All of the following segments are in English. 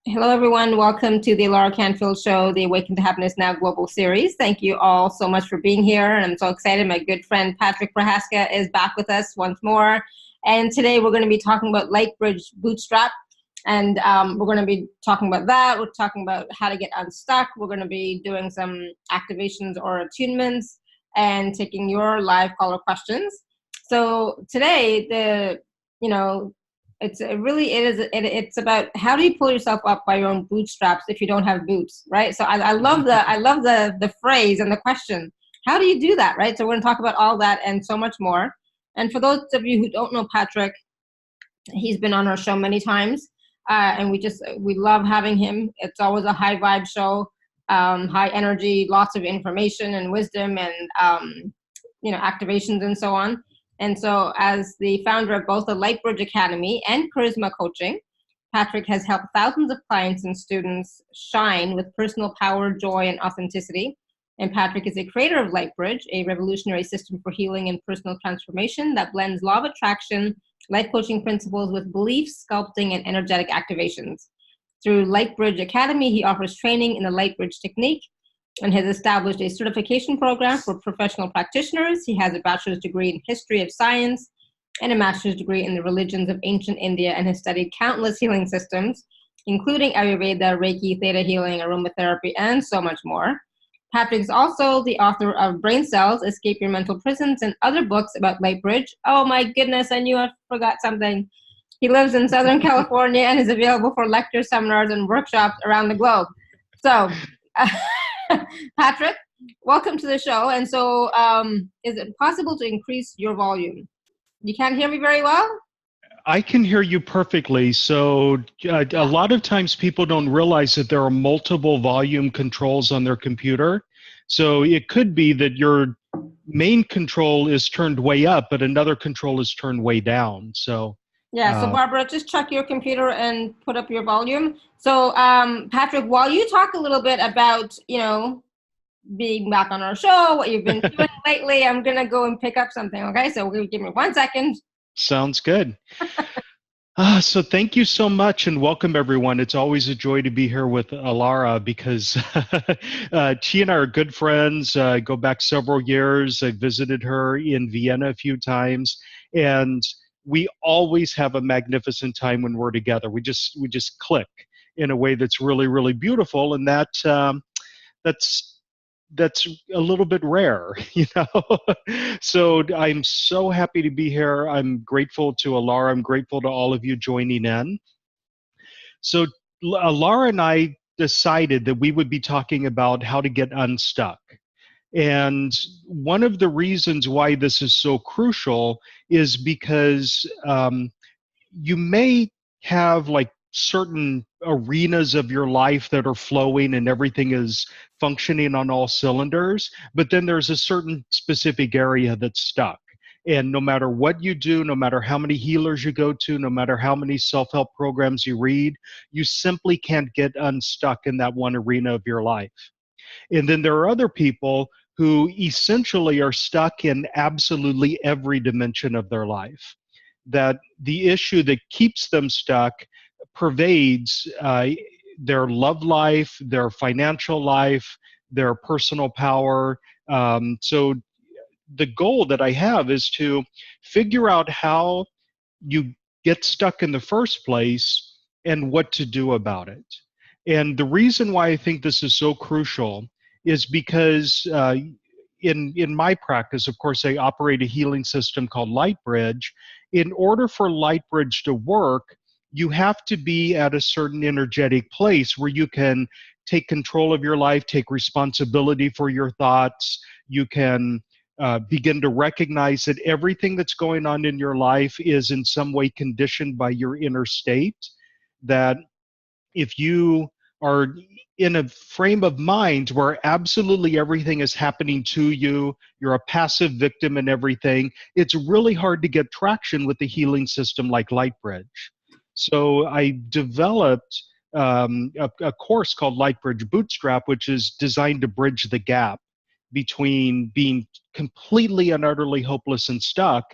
Hello, everyone. Welcome to the Laura Canfield Show, the Awaken to Happiness Now Global Series. Thank you all so much for being here. And I'm so excited. My good friend Patrick Prohaska is back with us once more. And today we're going to be talking about Lightbridge Bootstrap. And we're going to be talking about that. We're talking about how to get unstuck. We're going to be doing some activations or attunements and taking your live caller questions. So today, it's about how do you pull yourself up by your own bootstraps if you don't have boots, right? So I love the phrase and the question. How do you do that, right? So we're going to talk about all that and so much more. And for those of you who don't know Patrick, he's been on our show many times, and we love having him. It's always a high vibe show, high energy, lots of information and wisdom and activations and so on. And so as the founder of both the Lightbridge Academy and Charisma Coaching, Patrick has helped thousands of clients and students shine with personal power, joy, and authenticity. And Patrick is a creator of Lightbridge, a revolutionary system for healing and personal transformation that blends law of attraction, life coaching principles with beliefs, sculpting, and energetic activations. Through Lightbridge Academy, he offers training in the Lightbridge technique and has established a certification program for professional practitioners. He has a bachelor's degree in history of science and a master's degree in the religions of ancient India, and has studied countless healing systems, including Ayurveda, Reiki, Theta healing, aromatherapy, and so much more. Patrick is also the author of Brain Cells, Escape Your Mental Prisons, and other books about Lightbridge. Oh my goodness, I knew I forgot something. He lives in Southern California and is available for lectures, seminars, and workshops around the globe. So, Patrick, welcome to the show. And so, is it possible to increase your volume? You can't hear me very well? I can hear you perfectly. So a lot of times people don't realize that there are multiple volume controls on their computer. So it could be that your main control is turned way up, but another control is turned way down. So Yeah, so uh, Barbara, just check your computer and put up your volume. So, Patrick, while you talk a little bit about, being back on our show, what you've been doing lately, I'm going to go and pick up something, okay? So give me 1 second. sounds good. So thank you so much and welcome everyone. It's always a joy to be here with Alara because she and I are good friends, go back several years. I visited her in Vienna a few times and we always have a magnificent time when we're together. We just click in a way that's really, really beautiful, and that's that's a little bit rare, you know. So I'm so happy to be here. I'm grateful to Alara. I'm grateful to all of you joining in. So Alara and I decided that we would be talking about how to get unstuck. And one of the reasons why this is so crucial is because you may have like certain arenas of your life that are flowing and everything is functioning on all cylinders, but then there's a certain specific area that's stuck. And no matter what you do, no matter how many healers you go to, no matter how many self-help programs you read, you simply can't get unstuck in that one arena of your life. And then there are other people who essentially are stuck in absolutely every dimension of their life, that the issue that keeps them stuck pervades their love life, their financial life, their personal power. So the goal that I have is to figure out how you get stuck in the first place and what to do about it. And the reason why I think this is so crucial is because in my practice, of course, I operate a healing system called Lightbridge. In order for Lightbridge to work, you have to be at a certain energetic place where you can take control of your life, take responsibility for your thoughts. You can begin to recognize that everything that's going on in your life is in some way conditioned by your inner state. That if you are in a frame of mind where absolutely everything is happening to you, you're a passive victim in everything, it's really hard to get traction with the healing system like Lightbridge. So I developed a course called Lightbridge Bootstrap, which is designed to bridge the gap between being completely and utterly hopeless and stuck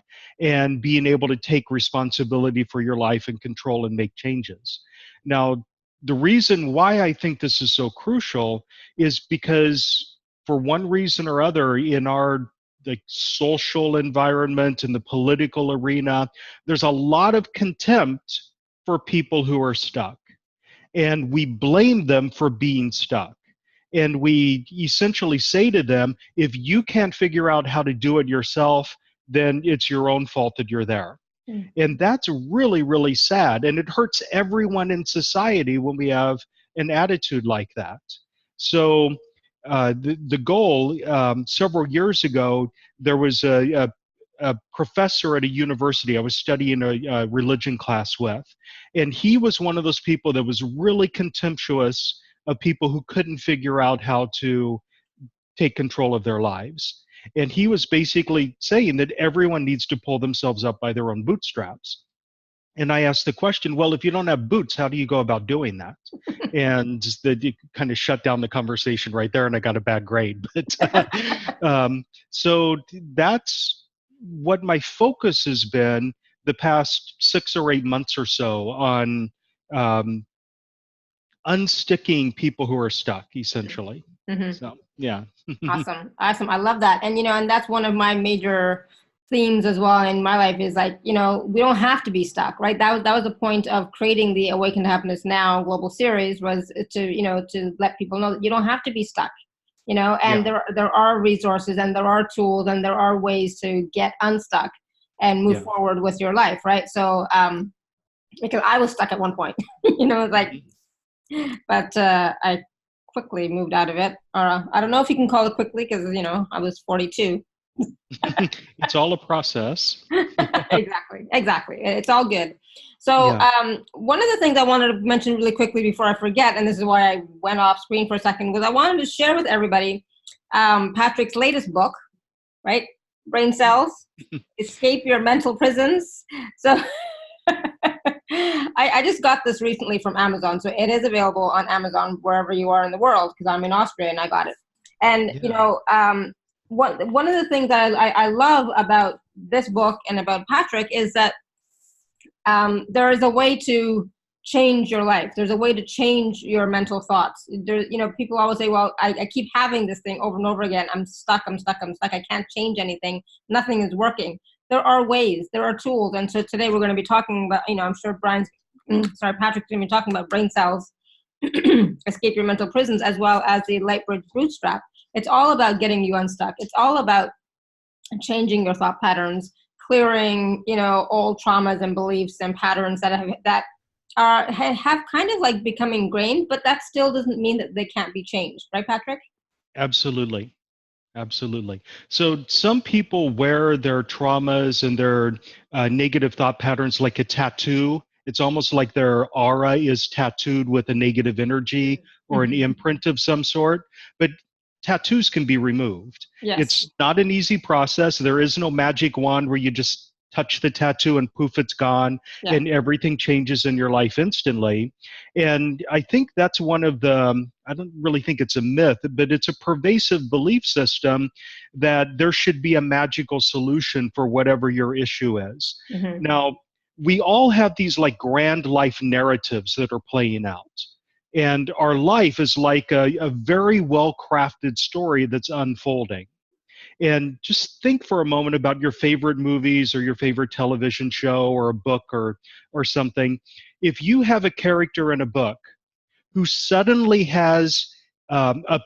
and being able to take responsibility for your life and control and make changes. Now, the reason why I think this is so crucial is because for one reason or other in our like social environment in the political arena, there's a lot of contempt for people who are stuck. And we blame them for being stuck. And we essentially say to them, if you can't figure out how to do it yourself, then it's your own fault that you're there. And that's really, really sad. And it hurts everyone in society when we have an attitude like that. So the goal, several years ago, there was a professor at a university I was studying a religion class with, and he was one of those people that was really contemptuous of people who couldn't figure out how to take control of their lives. And he was basically saying that everyone needs to pull themselves up by their own bootstraps. And I asked the question, well, if you don't have boots, how do you go about doing that? And it kind of shut down the conversation right there, and I got a bad grade. But so that's what my focus has been the past 6 or 8 months or so on unsticking people who are stuck, essentially. Mm-hmm. So, yeah. Awesome. I love that. And, and that's one of my major themes as well in my life is like, we don't have to be stuck, right? That was the point of creating the Awaken to Happiness Now global series, was to let people know that you don't have to be stuck, and there are resources and there are tools and there are ways to get unstuck and move forward with your life, right? So, because I was stuck at one point, but I quickly moved out of it. Or I don't know if you can call it quickly because, I was 42. It's all a process. Exactly. It's all good. So one of the things I wanted to mention really quickly before I forget, and this is why I went off screen for a second, was I wanted to share with everybody Patrick's latest book, right? Brain Cells, Escape Your Mental Prisons. So I just got this recently from Amazon. So it is available on Amazon wherever you are in the world, because I'm in Austria and I got it. And, one of the things that I love about this book and about Patrick is that there is a way to change your life. There's a way to change your mental thoughts. People always say, well, I keep having this thing over and over again. I'm stuck. I can't change anything. Nothing is working. There are ways, there are tools. And so today we're going to be talking about, I'm sure Patrick's going to be talking about Brain Cells, Escape Your Mental Prisons, as well as the Lightbridge Bootstrap. It's all about getting you unstuck. It's all about changing your thought patterns, clearing, old traumas and beliefs and patterns that have kind of like become ingrained, but that still doesn't mean that they can't be changed. Right, Patrick? Absolutely. So some people wear their traumas and their negative thought patterns like a tattoo. It's almost like their aura is tattooed with a negative energy or an imprint of some sort. But tattoos can be removed. Yes. It's not an easy process. There is no magic wand where you just touch the tattoo and poof, it's gone, and everything changes in your life instantly. And I think that's one of the, I don't really think it's a myth, but it's a pervasive belief system that there should be a magical solution for whatever your issue is. Now, we all have these like grand life narratives that are playing out. And our life is like a very well-crafted story that's unfolding. And just think for a moment about your favorite movies or your favorite television show or a book or something. If you have a character in a book who suddenly has a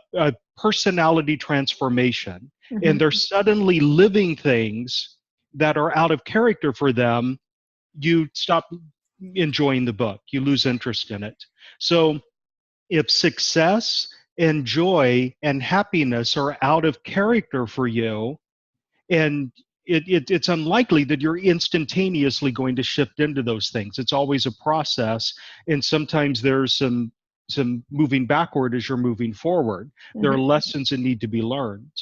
personality transformation and they're suddenly living things that are out of character for them, you stop enjoying the book. You lose interest in it. So if success and joy and happiness are out of character for you, and it's unlikely that you're instantaneously going to shift into those things. It's always a process, and sometimes there's some moving backward as you're moving forward. There are lessons that need to be learned,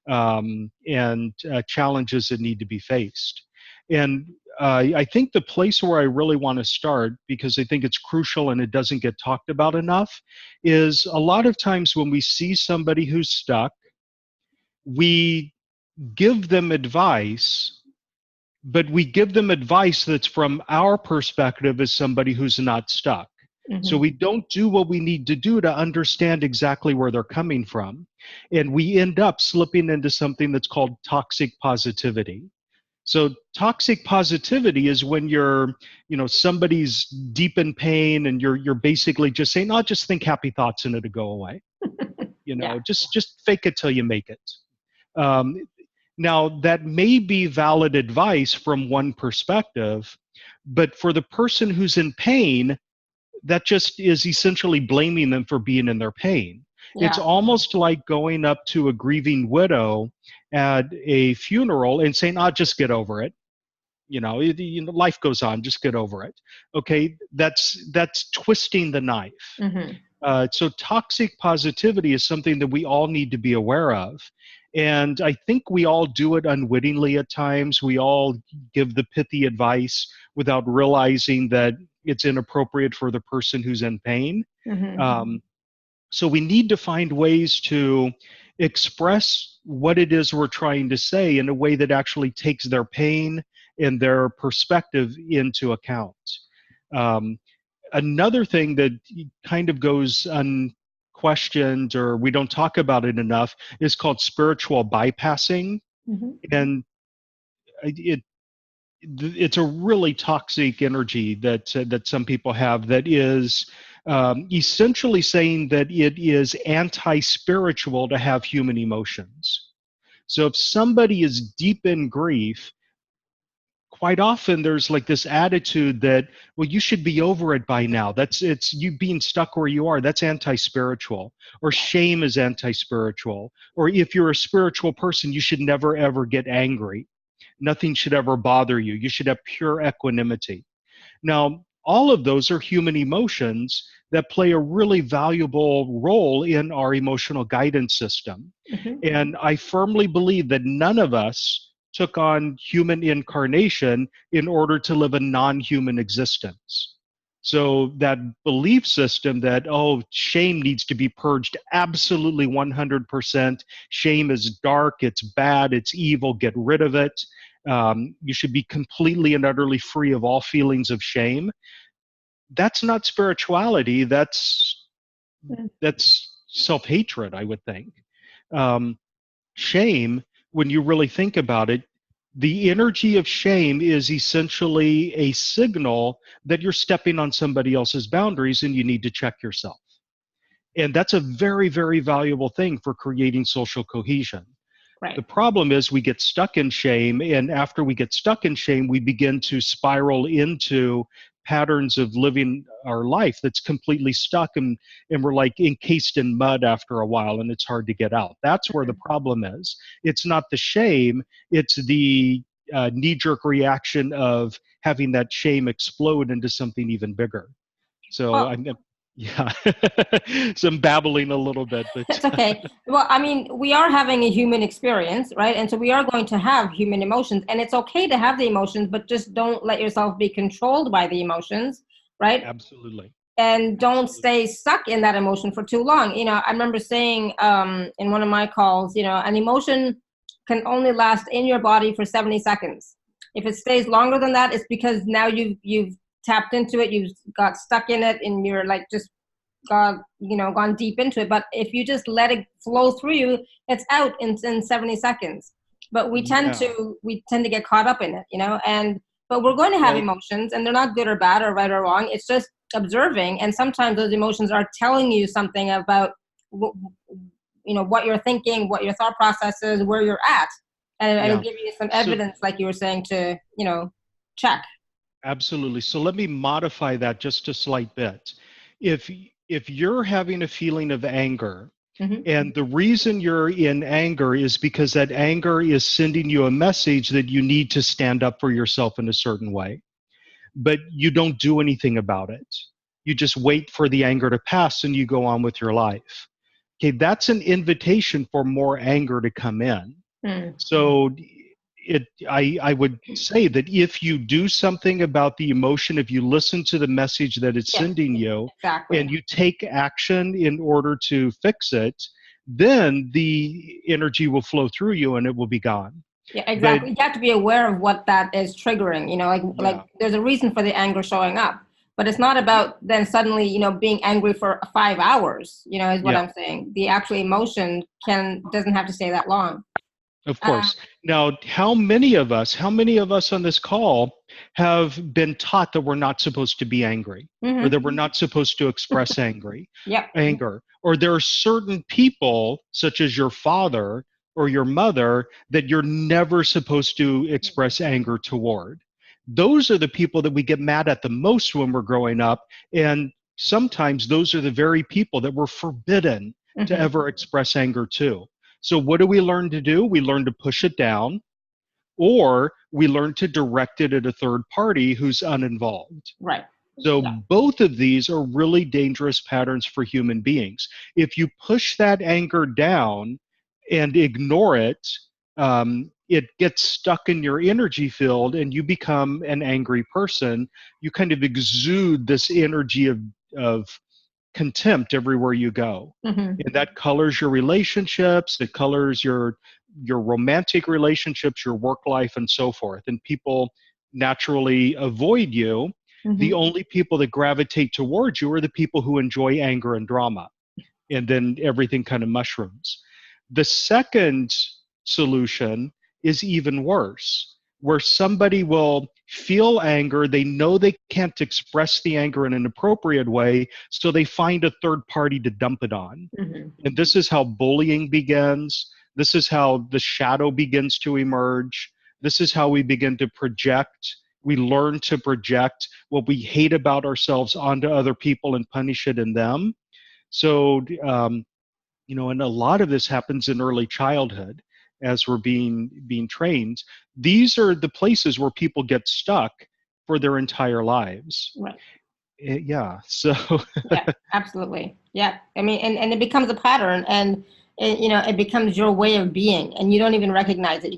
and challenges that need to be faced. And I think the place where I really want to start, because I think it's crucial and it doesn't get talked about enough, is a lot of times when we see somebody who's stuck, we give them advice, but we give them advice that's from our perspective as somebody who's not stuck. So we don't do what we need to do to understand exactly where they're coming from. And we end up slipping into something that's called toxic positivity. So toxic positivity is when somebody's deep in pain and you're basically just saying, "Oh, just think happy thoughts and it'll go away." Yeah. Just fake it till you make it. Um, Now, that may be valid advice from one perspective, but for the person who's in pain, that just is essentially blaming them for being in their pain. It's Yeah. almost like going up to a grieving widow at a funeral and saying, "Ah, just get over it. Life goes on. Just get over it." Okay, that's twisting the knife. Mm-hmm. So toxic positivity is something that we all need to be aware of. And I think we all do it unwittingly at times. We all give the pithy advice without realizing that it's inappropriate for the person who's in pain. Mm-hmm. So we need to find ways to express what it is we're trying to say in a way that actually takes their pain and their perspective into account. Um, Another thing that kind of goes unquestioned or we don't talk about it enough is called spiritual bypassing. Mm-hmm. And it's a really toxic energy that some people have that is essentially saying that it is anti-spiritual to have human emotions. So if somebody is deep in grief, quite often there's like this attitude that, well, you should be over it by now. It's you being stuck where you are. That's anti-spiritual. Or shame is anti-spiritual. Or if you're a spiritual person, you should never ever get angry. Nothing should ever bother you. You should have pure equanimity. Now, all of those are human emotions that play a really valuable role in our emotional guidance system. Mm-hmm. And I firmly believe that none of us took on human incarnation in order to live a non-human existence. So that belief system that, oh, shame needs to be purged absolutely 100%. Shame is dark, it's bad, it's evil, get rid of it. You should be completely and utterly free of all feelings of shame. That's not spirituality. That's self-hatred, I would think. Shame, when you really think about it, the energy of shame is essentially a signal that you're stepping on somebody else's boundaries and you need to check yourself. And that's a very, very valuable thing for creating social cohesion. Right. The problem is we get stuck in shame, and after we get stuck in shame, we begin to spiral into patterns of living our life that's completely stuck, and we're like encased in mud after a while, and it's hard to get out. That's where the problem is. It's not the shame, it's the knee-jerk reaction of having that shame explode into something even bigger. So Well, yeah, so I'm babbling a little bit, but it's okay. Well, I mean, we are having a human experience, right? And so we are going to have human emotions, and it's okay to have the emotions, but just don't let yourself be controlled by the emotions, right? absolutely. And don't Absolutely. stay stuck in that emotion for too long. I remember saying in one of my calls, an emotion can only last in your body for 70 seconds. If it stays longer than that, it's because now you've tapped into it, you've got stuck in it, and you're like just gone deep into it. But if you just let it flow through you, it's out in 70 seconds. But we tend Yeah. to get caught up in it, but we're going to have Well, emotions, and they're not good or bad or right or wrong. It's just observing, and sometimes those emotions are telling you something about what you're thinking, what your thought process is, where you're at, and it'll yeah. give you some So evidence, like you were saying, to check. absolutely. So let me modify that just a slight bit. If if you're having a feeling of anger, Mm-hmm. and the reason you're in anger is because that anger is sending you a message that you need to stand up for yourself in a certain way, but you don't do anything about it. You just wait for the anger to pass and you go on with your life. Okay, that's an invitation for more anger to come in. Mm. So I would say that if you do something about the emotion, if you listen to the message that it's Yeah, sending you exactly. and you take action in order to fix it, then the energy will flow through you and it will be gone. Yeah, But exactly. You have to be aware of what that is triggering. Like yeah, there's a reason for the anger showing up. But it's not about then suddenly, being angry for 5 hours, is what Yeah. I'm saying. The actual emotion doesn't have to stay that long. Of course. Now, how many of us on this call have been taught that we're not supposed to be angry, or that we're not supposed to express Yep. anger, or there are certain people, such as your father or your mother, that you're never supposed to express anger toward? Those are the people that we get mad at the most when we're growing up, and sometimes those are the very people that we're forbidden to ever express anger to. So what do we learn to do? We learn to push it down, or we learn to direct it at a third party who's uninvolved. Right. So both of these are really dangerous patterns for human beings. If you push that anger down and ignore it, it gets stuck in your energy field and you become an angry person. You kind of exude this energy of contempt everywhere you go. And that colors your relationships, it colors your romantic relationships, your work life, and so forth. And people naturally avoid you. The only people that gravitate towards you are the people who enjoy anger and drama. And then everything kind of mushrooms. The second solution is even worse, where somebody will feel anger, they know they can't express the anger in an appropriate way, so they find a third party to dump it on. And this is how bullying begins. This is how the shadow begins to emerge. This is how we begin to project. We learn to project what we hate about ourselves onto other people and punish it in them. So, and a lot of this happens in early childhood as we're being trained. These are the places where people get stuck for their entire lives. Right. Yeah. So. Yeah, absolutely. Yeah. I mean, and it becomes a pattern, and it becomes your way of being, and you don't even recognize it.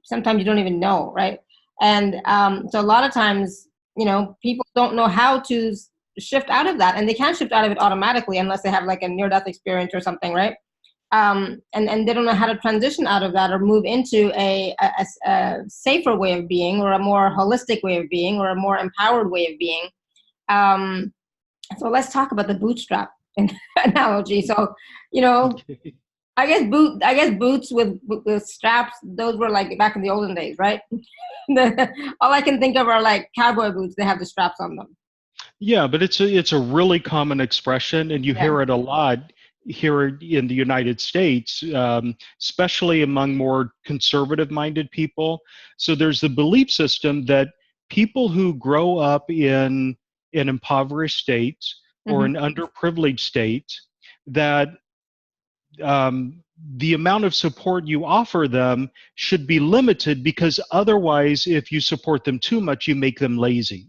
Sometimes you don't even know, right? And so a lot of times, people don't know how to shift out of that, and they can't shift out of it automatically unless they have like a near-death experience or something, right? And they don't know how to transition out of that or move into a safer way of being, or a more holistic way of being, or a more empowered way of being. So let's talk about the bootstrap analogy. So, I guess boots with straps, those were like back in the olden days, right? All I can think of are like cowboy boots. They have the straps on them. Yeah, but it's a really common expression, and you hear it a lot here in the United States, especially among more conservative-minded people. So there's the belief system that people who grow up in an impoverished state or an underprivileged state, that the amount of support you offer them should be limited, because otherwise, if you support them too much, you make them lazy.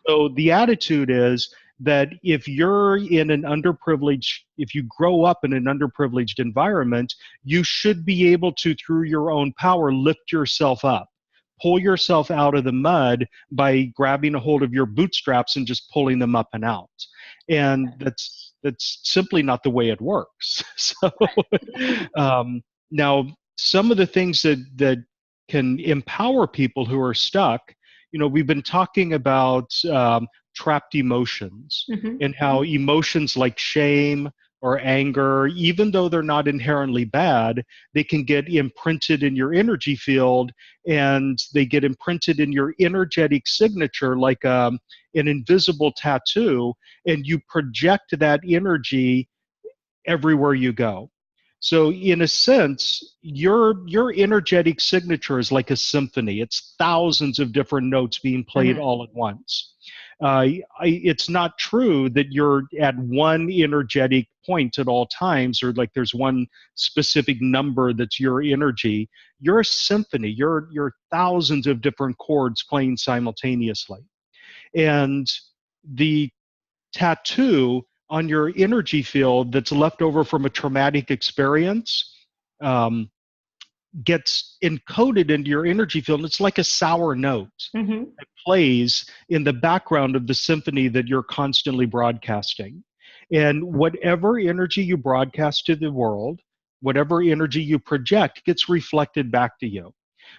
So the attitude is that if you're in an underprivileged, if you grow up in an underprivileged environment, you should be able to, through your own power, lift yourself up, pull yourself out of the mud by grabbing a hold of your bootstraps and just pulling them up and out. And that's simply not the way it works. So now, some of the things that can empower people who are stuck, we've been talking about trapped emotions, and how emotions like shame or anger, even though they're not inherently bad, they can get imprinted in your energy field, and they get imprinted in your energetic signature like an invisible tattoo, and you project that energy everywhere you go. So in a sense, your energetic signature is like a symphony. It's thousands of different notes being played all at once. It's not true that you're at one energetic point at all times, or like there's one specific number that's your energy. You're a symphony. You're thousands of different chords playing simultaneously. And the tattoo on your energy field that's left over from a traumatic experience gets encoded into your energy field. It's like a sour note that plays in the background of the symphony that you're constantly broadcasting. And whatever energy you broadcast to the world, whatever energy you project, gets reflected back to you.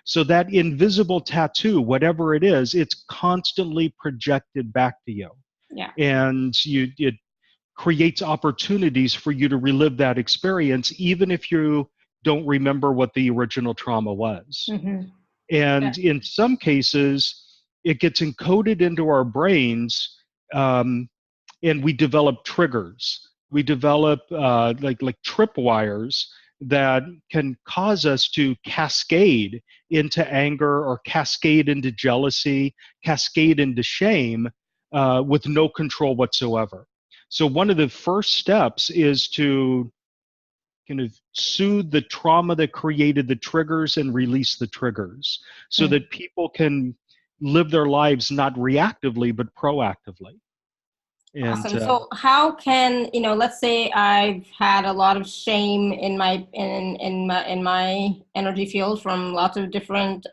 So that invisible tattoo, whatever it is, it's constantly projected back to you. Yeah. And it creates opportunities for you to relive that experience, even if you don't remember what the original trauma was. Mm-hmm. And in some cases, it gets encoded into our brains, and we develop triggers. We develop like tripwires that can cause us to cascade into anger or cascade into jealousy, cascade into shame with no control whatsoever. So one of the first steps is to kind of soothe the trauma that created the triggers and release the triggers so that people can live their lives not reactively but proactively. And Awesome. So how can, let's say I've had a lot of shame in my energy field from lots of different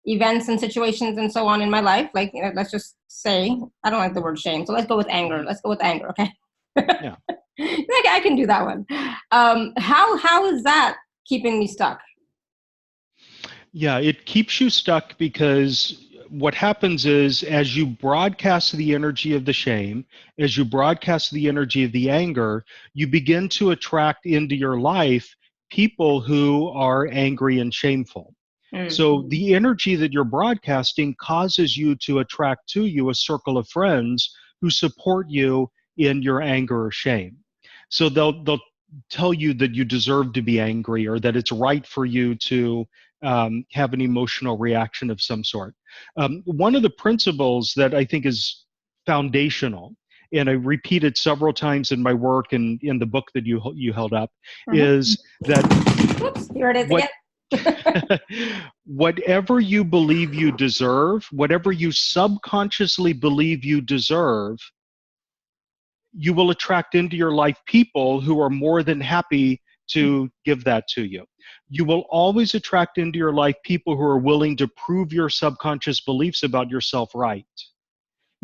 events and situations and so on in my life. Like, let's just say, I don't like the word shame, so let's go with anger. Let's go with anger, okay? yeah. Like, I can do that one. How is that keeping me stuck? Yeah, it keeps you stuck because what happens is as you broadcast the energy of the shame, as you broadcast the energy of the anger, you begin to attract into your life people who are angry and shameful. So the energy that you're broadcasting causes you to attract to you a circle of friends who support you in your anger or shame. So they'll tell you that you deserve to be angry or that it's right for you to have an emotional reaction of some sort. One of the principles that I think is foundational, and I repeat it several times in my work and in the book that you held up, is that Oops, here it is again. Whatever you believe you deserve, whatever you subconsciously believe you deserve, you will attract into your life people who are more than happy to give that to you. You will always attract into your life people who are willing to prove your subconscious beliefs about yourself right.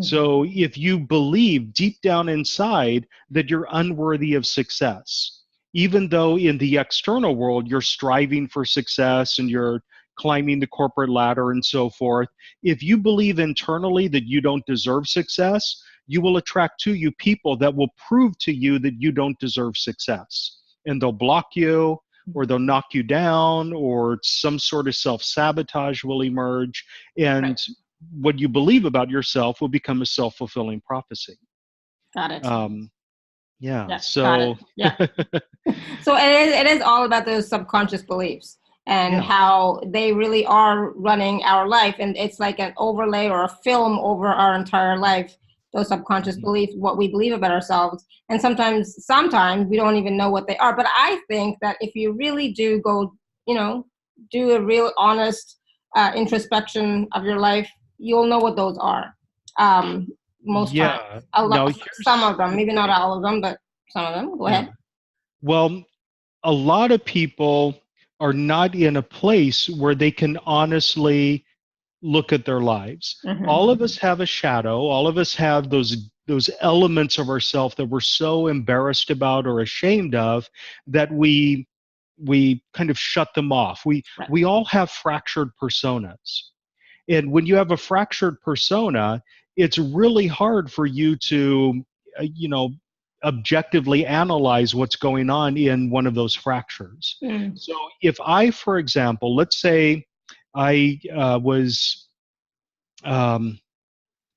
So if you believe deep down inside that you're unworthy of success, even though in the external world you're striving for success and you're climbing the corporate ladder and so forth, if you believe internally that you don't deserve success, you will attract to you people that will prove to you that you don't deserve success. And they'll block you, or they'll knock you down, or some sort of self-sabotage will emerge. And what you believe about yourself will become a self-fulfilling prophecy. Got it. Yeah. Yes, So got it. Yeah. So it is all about those subconscious beliefs and how they really are running our life, and it's like an overlay or a film over our entire life. Those subconscious beliefs, what we believe about ourselves, and sometimes we don't even know what they are. But I think that if you really do go, do a real honest introspection of your life, you'll know what those are. Most times, some of them, maybe not all of them, but some of them. Go ahead. Well, a lot of people are not in a place where they can honestly look at their lives. All of us have a shadow. All of us have those elements of ourselves that we're so embarrassed about or ashamed of that we kind of shut them off. We all have fractured personas. And when you have a fractured persona, it's really hard for you to, objectively analyze what's going on in one of those fractures. So if I, for example, let's say I was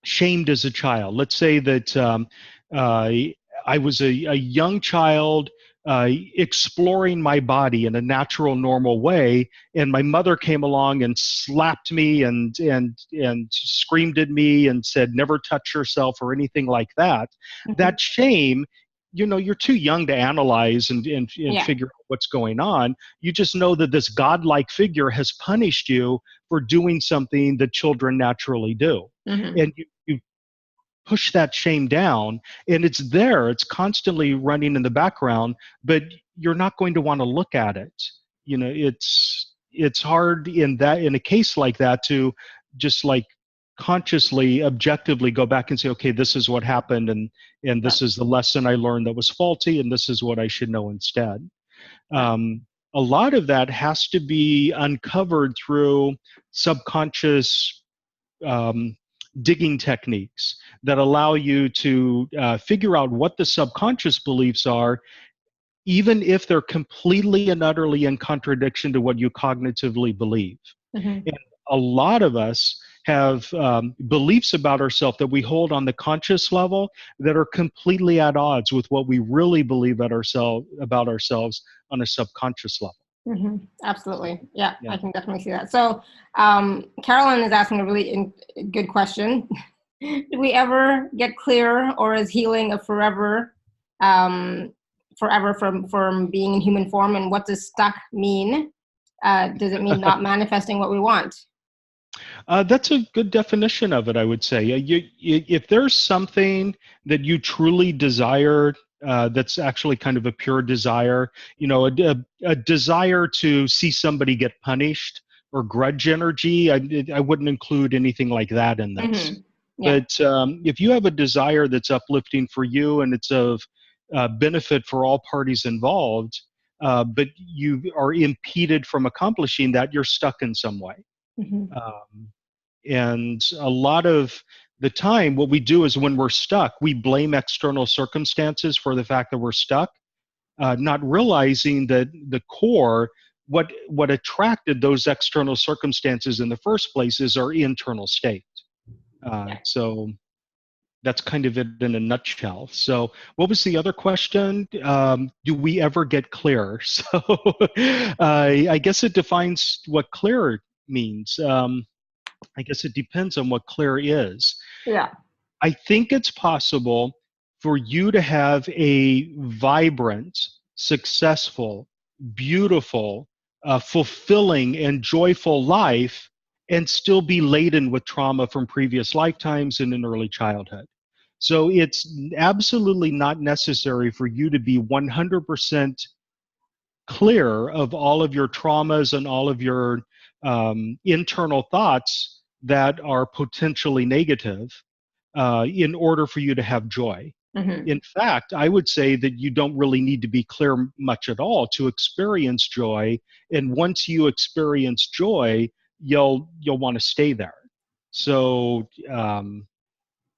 shamed as a child. Let's say that I was a young child exploring my body in a natural, normal way, and my mother came along and slapped me and screamed at me and said, "Never touch yourself," or anything like that. That shame, you're too young to analyze and figure out what's going on. You just know that this godlike figure has punished you for doing something that children naturally do. And you push that shame down, and it's there, it's constantly running in the background, but you're not going to want to look at it. It's hard in a case like that to just like consciously, objectively go back and say, okay, this is what happened, and this is the lesson I learned that was faulty, and this is what I should know instead. A a lot of that has to be uncovered through subconscious digging techniques that allow you to figure out what the subconscious beliefs are, even if they're completely and utterly in contradiction to what you cognitively believe. Mm-hmm. And a lot of us have beliefs about ourselves that we hold on the conscious level that are completely at odds with what we really believe about ourselves on a subconscious level. Mm-hmm. Absolutely. Yeah, Yeah. I can definitely see that. So Carolyn is asking a really good question. Do we ever get clear, or is healing a forever from being in human form? And what does stuck mean? Does it mean not manifesting what we want? That's a good definition of it, I would say. If there's something that you truly desire, that's actually kind of a pure desire, a desire to see somebody get punished or grudge energy, I wouldn't include anything like that in this. Mm-hmm. Yeah. But if you have a desire that's uplifting for you and it's of benefit for all parties involved, but you are impeded from accomplishing that, you're stuck in some way. Mm-hmm. And a lot of the time, what we do is when we're stuck, we blame external circumstances for the fact that we're stuck, not realizing that the core, what attracted those external circumstances in the first place is our internal state. So that's kind of it in a nutshell. So what was the other question? Do we ever get clear? So I guess it defines what clear means. I guess it depends on what clear is. Yeah. I think it's possible for you to have a vibrant, successful, beautiful, fulfilling, and joyful life and still be laden with trauma from previous lifetimes and in early childhood. So it's absolutely not necessary for you to be 100% clear of all of your traumas and all of your internal thoughts that are potentially negative in order for you to have joy. Mm-hmm. In fact, I would say that you don't really need to be clear much at all to experience joy. And once you experience joy, you'll want to stay there. So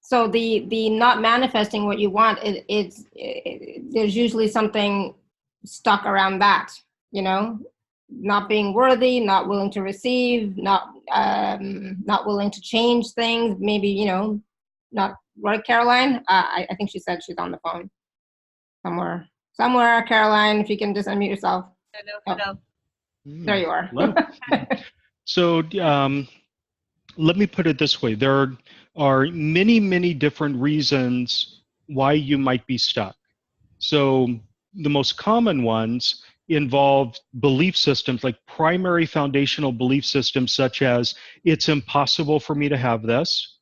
so the not manifesting what you want, there's usually something stuck around that, not being worthy, not willing to receive, not willing to change things, maybe, not right, Caroline? I think she said she's on the phone somewhere. Caroline, if you can just unmute yourself. Hello. There you are. So let me put it this way. There are many, many different reasons why you might be stuck. So the most common ones involve belief systems, like primary foundational belief systems, such as it's impossible for me to have this,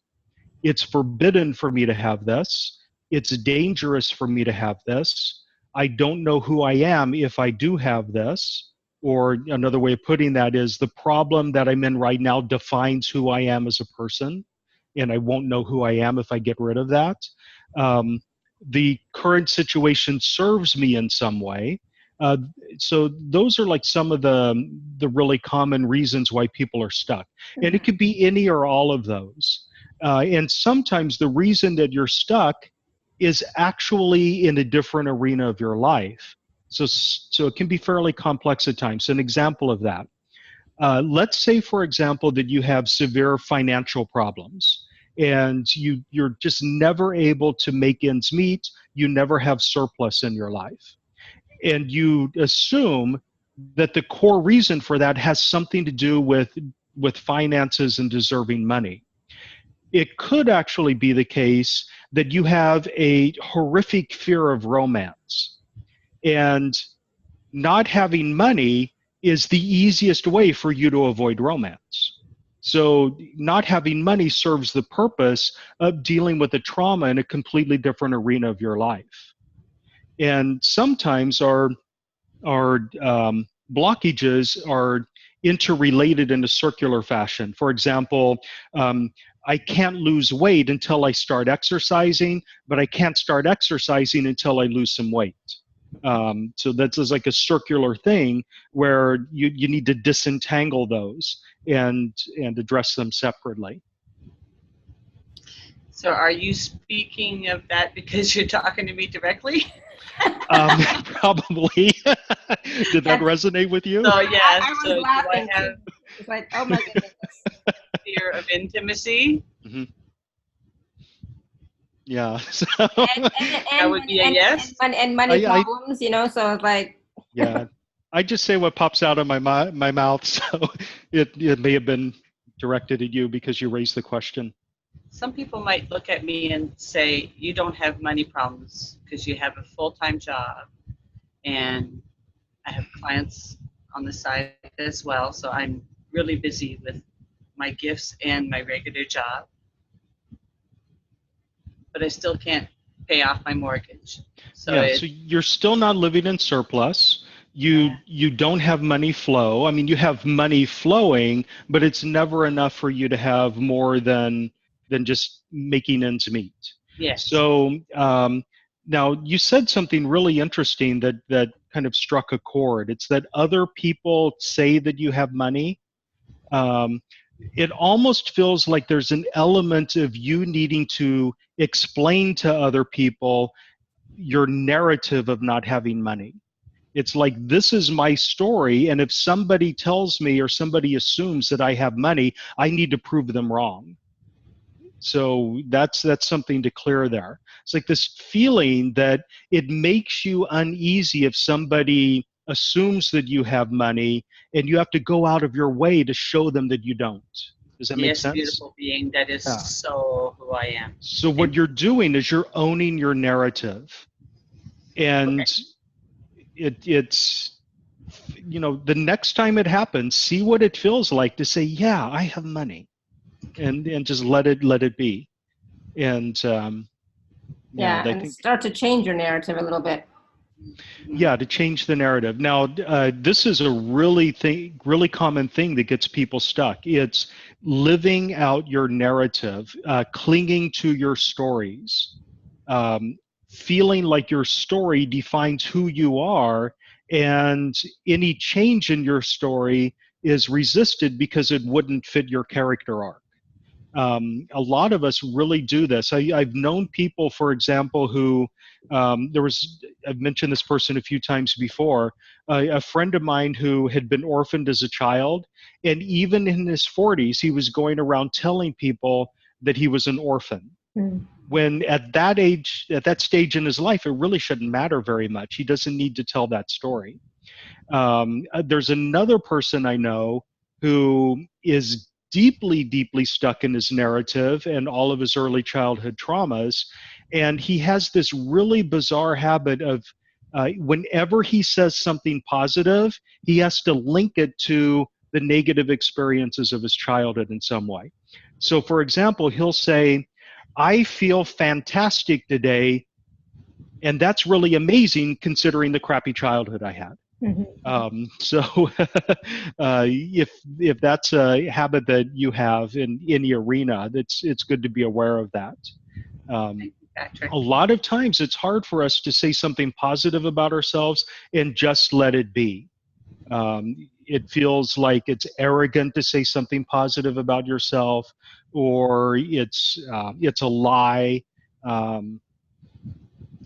it's forbidden for me to have this, it's dangerous for me to have this, I don't know who I am if I do have this. Or another way of putting that is the problem that I'm in right now defines who I am as a person, and I won't know who I am if I get rid of that. The current situation serves me in some way. So those are like some of the really common reasons why people are stuck. And it could be any or all of those. And sometimes the reason that you're stuck is actually in a different arena of your life. So it can be fairly complex at times. An example of that. Let's say, for example, that you have severe financial problems and you're just never able to make ends meet. You never have surplus in your life. And you assume that the core reason for that has something to do with finances and deserving money. It could actually be the case that you have a horrific fear of romance. And not having money is the easiest way for you to avoid romance. So not having money serves the purpose of dealing with the trauma in a completely different arena of your life. And sometimes our blockages are interrelated in a circular fashion. For example, I can't lose weight until I start exercising, but I can't start exercising until I lose some weight. So that's just like a circular thing where you need to disentangle those and address them separately. So are you speaking of that because you're talking to me directly? Probably. Did that resonate with you? So yes, I was so laughing do I have too. It's like, oh my goodness. fear of intimacy? Mm-hmm. Yeah. So, That would be a yes. And money problems, you know, so it's like. Yeah. I just say what pops out of my mouth, so it may have been directed at you because you raised the question. Some people might look at me and say, you don't have money problems because you have a full-time job, and I have clients on the side as well, so I'm really busy with my gifts and my regular job, but I still can't pay off my mortgage. So yeah, so you're still not living in surplus. You don't have money flow. I mean, you have money flowing, but it's never enough for you to have more than just making ends meet. yes. So now you said something really interesting that kind of struck a chord. It's that other people say that you have money. It almost feels like there's an element of you needing to explain to other people your narrative of not having money. It's like, this is my story, and if somebody tells me or somebody assumes that I have money, I need to prove them wrong. So that's something to clear there. It's like this feeling that it makes you uneasy if somebody assumes that you have money and you have to go out of your way to show them that you don't. Does that make Yes, sense? beautiful being. That is so who I am. So what you're doing is you're owning your narrative. And it's, you know, the next time it happens, see what it feels like to say, yeah, I have money, and just let it be. And Yeah, I and think, start to change your narrative a little bit. yeah, to change the narrative. Now, this is a really common thing that gets people stuck. It's living out your narrative, clinging to your stories, feeling like your story defines who you are, and any change in your story is resisted because it wouldn't fit your character arc. A lot of us really do this. I've known people, for example, who I've mentioned this person a few times before, a friend of mine who had been orphaned as a child, and even in his 40s, he was going around telling people that he was an orphan. When at that age, at that stage in his life, it really shouldn't matter very much. He doesn't need to tell that story. There's another person I know who is deeply stuck in his narrative and all of his early childhood traumas. And he has this really bizarre habit of whenever he says something positive, he has to link it to the negative experiences of his childhood in some way. So, for example, he'll say, I feel fantastic today, and that's really amazing considering the crappy childhood I had. So if that's a habit that you have in any arena, it's good to be aware of that. A lot of times it's hard for us to say something positive about ourselves and just let it be. It feels like it's arrogant to say something positive about yourself, or it's a lie.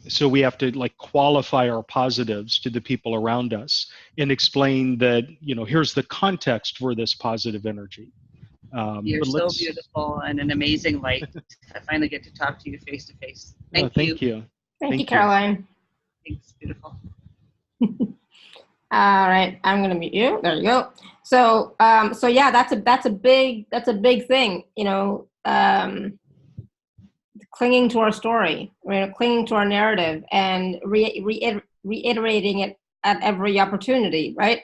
So we have to like qualify our positives to the people around us and explain that, you know, here's the context for this positive energy. You're so beautiful and an amazing light. I finally get to talk to you face to face. Thank you. Thank you, Caroline. Thanks, beautiful. All right, I'm going to mute you. There you go. So, so yeah, that's a big thing, you know, clinging to our story, right? Clinging to our narrative and reiterating it at every opportunity, right?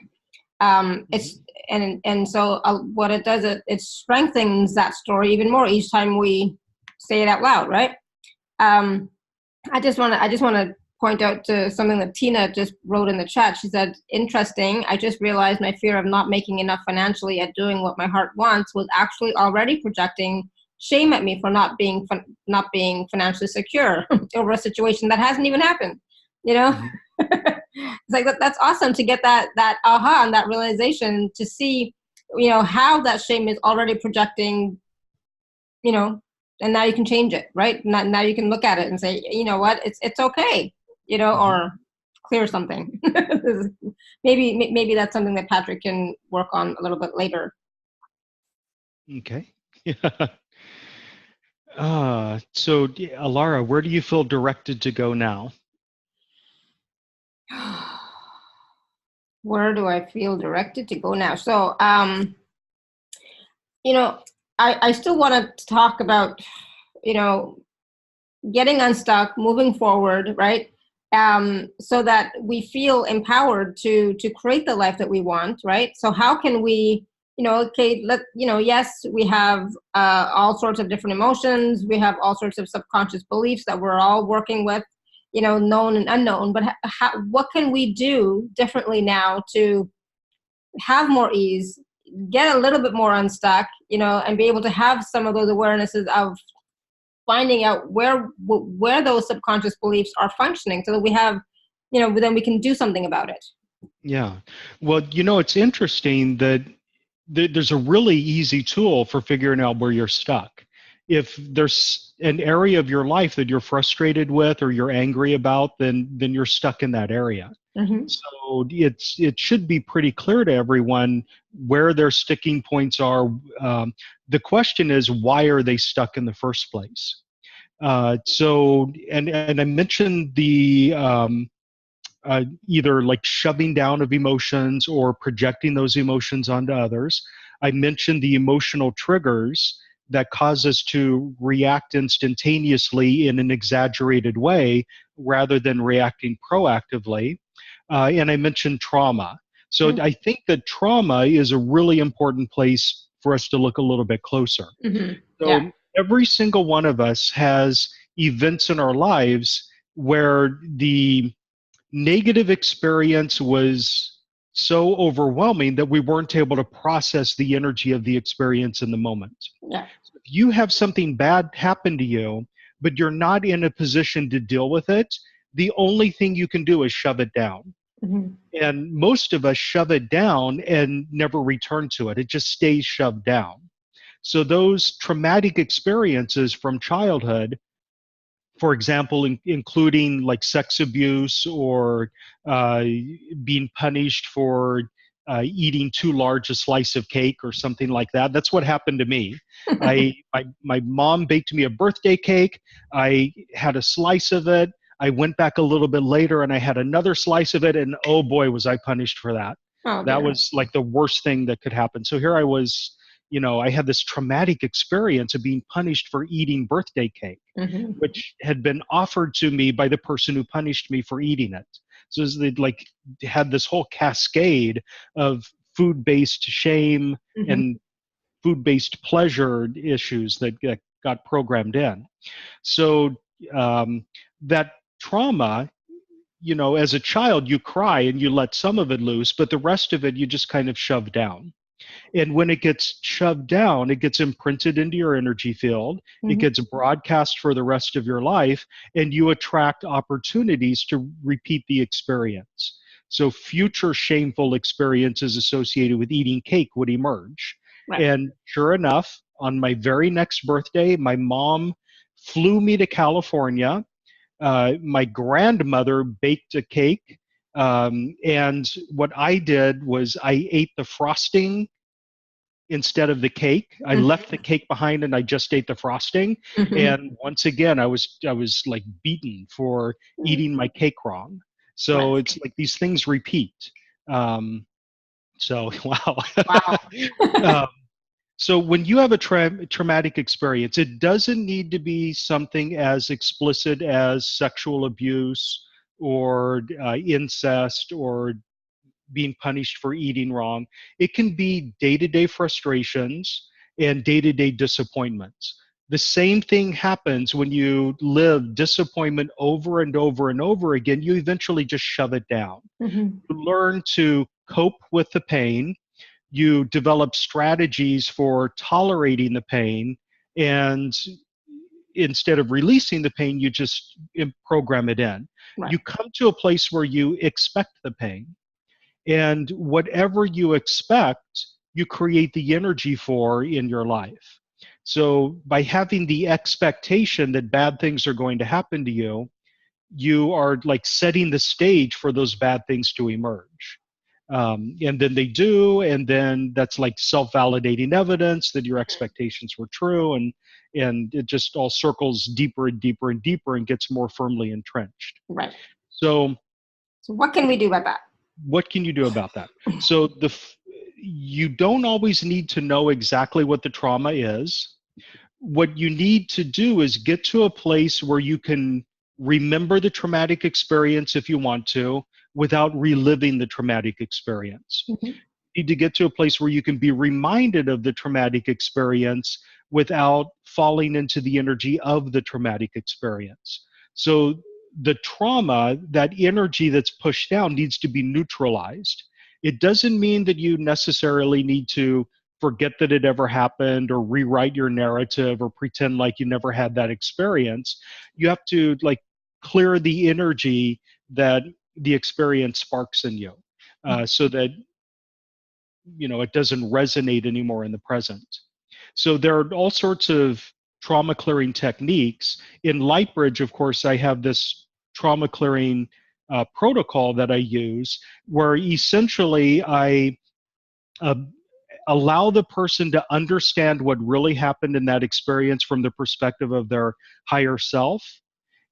It's and so what it does, it strengthens that story even more each time we say it out loud, right? I just want to point out to something that Tina just wrote in the chat. She said, interesting, I just realized my fear of not making enough financially at doing what my heart wants was actually already projecting shame at me for not being financially secure over a situation that hasn't even happened, you know? It's like that's awesome to get that aha and that realization, to see, how that shame is already projecting, and now you can change it, right? Now you can look at it and say, you know what, it's okay, or clear something. Maybe that's something that Patrick can work on a little bit later. Okay. Yeah. So Alara, where do you feel directed to go now? Where do I feel directed to go now? So, I still want to talk about, getting unstuck, moving forward, right? So that we feel empowered to create the life that we want, right? So how can we, okay, yes, we have all sorts of different emotions. We have all sorts of subconscious beliefs that we're all working with, known and unknown. But what can we do differently now to have more ease, get a little bit more unstuck, and be able to have some of those awarenesses of finding out where those subconscious beliefs are functioning, so that we have, then we can do something about it. Yeah. Well, it's interesting that there's a really easy tool for figuring out where you're stuck. If there's an area of your life that you're frustrated with or you're angry about, then you're stuck in that area. Mm-hmm. So it should be pretty clear to everyone where their sticking points are. The question is, why are they stuck in the first place? So I mentioned the either like shoving down of emotions or projecting those emotions onto others. I mentioned the emotional triggers that cause us to react instantaneously in an exaggerated way rather than reacting proactively. And I mentioned trauma. So I think that trauma is a really important place for us to look a little bit closer. Mm-hmm. So Yeah. every single one of us has events in our lives where the negative experience was so overwhelming that we weren't able to process the energy of the experience in the moment. Yeah. So if you have something bad happen to you, but you're not in a position to deal with it, the only thing you can do is shove it down. Mm-hmm. And most of us shove it down and never return to it. It just stays shoved down. So those traumatic experiences from childhood, for example, including like sex abuse or being punished for eating too large a slice of cake or something like that. That's what happened to me. My mom baked me a birthday cake. I had a slice of it. I went back a little bit later and I had another slice of it, and oh boy, was I punished for that. Oh, That dear. was like the worst thing that could happen. So here I was, I had this traumatic experience of being punished for eating birthday cake, Mm-hmm. which had been offered to me by the person who punished me for eating it. So they'd like had this whole cascade of food-based shame Mm-hmm. and food-based pleasure issues that got programmed in. So that trauma, as a child, you cry and you let some of it loose, but the rest of it you just kind of shove down. And when it gets shoved down, it gets imprinted into your energy field. Mm-hmm. It gets broadcast for the rest of your life, and you attract opportunities to repeat the experience. So future shameful experiences associated with eating cake would emerge. Right. And sure enough, on my very next birthday, my mom flew me to California. My grandmother baked a cake. And what I did was I ate the frosting instead of the cake. I Mm-hmm. left the cake behind and I just ate the frosting. Mm-hmm. And once again, I was like beaten for eating my cake wrong. So Right. it's like these things repeat. So wow. Wow. So when you have a traumatic experience, it doesn't need to be something as explicit as sexual abuse or incest or being punished for eating wrong. It can be day-to-day frustrations and day-to-day disappointments. The same thing happens when you live disappointment over and over and over again. You eventually just shove it down. Mm-hmm. You learn to cope with the pain. You develop strategies for tolerating the pain, and instead of releasing the pain, you just program it in. Right. You come to a place where you expect the pain. And whatever you expect, you create the energy for in your life. So by having the expectation that bad things are going to happen to you, you are like setting the stage for those bad things to emerge. And then they do, and then that's like self-validating evidence that your expectations were true, and it just all circles deeper and deeper and deeper and gets more firmly entrenched. Right. So what can we do about that? What can you do about that? So you don't always need to know exactly what the trauma is. What you need to do is get to a place where you can remember the traumatic experience if you want to, without reliving the traumatic experience. Mm-hmm. You need to get to a place where you can be reminded of the traumatic experience without falling into the energy of the traumatic experience. So the trauma, that energy that's pushed down, needs to be neutralized. It doesn't mean that you necessarily need to forget that it ever happened or rewrite your narrative or pretend like you never had that experience. You have to like clear the energy that the experience sparks in you, so that it doesn't resonate anymore in the present. So there are all sorts of trauma clearing techniques. In Lightbridge, of course, I have this trauma clearing protocol that I use, where essentially I allow the person to understand what really happened in that experience from the perspective of their higher self,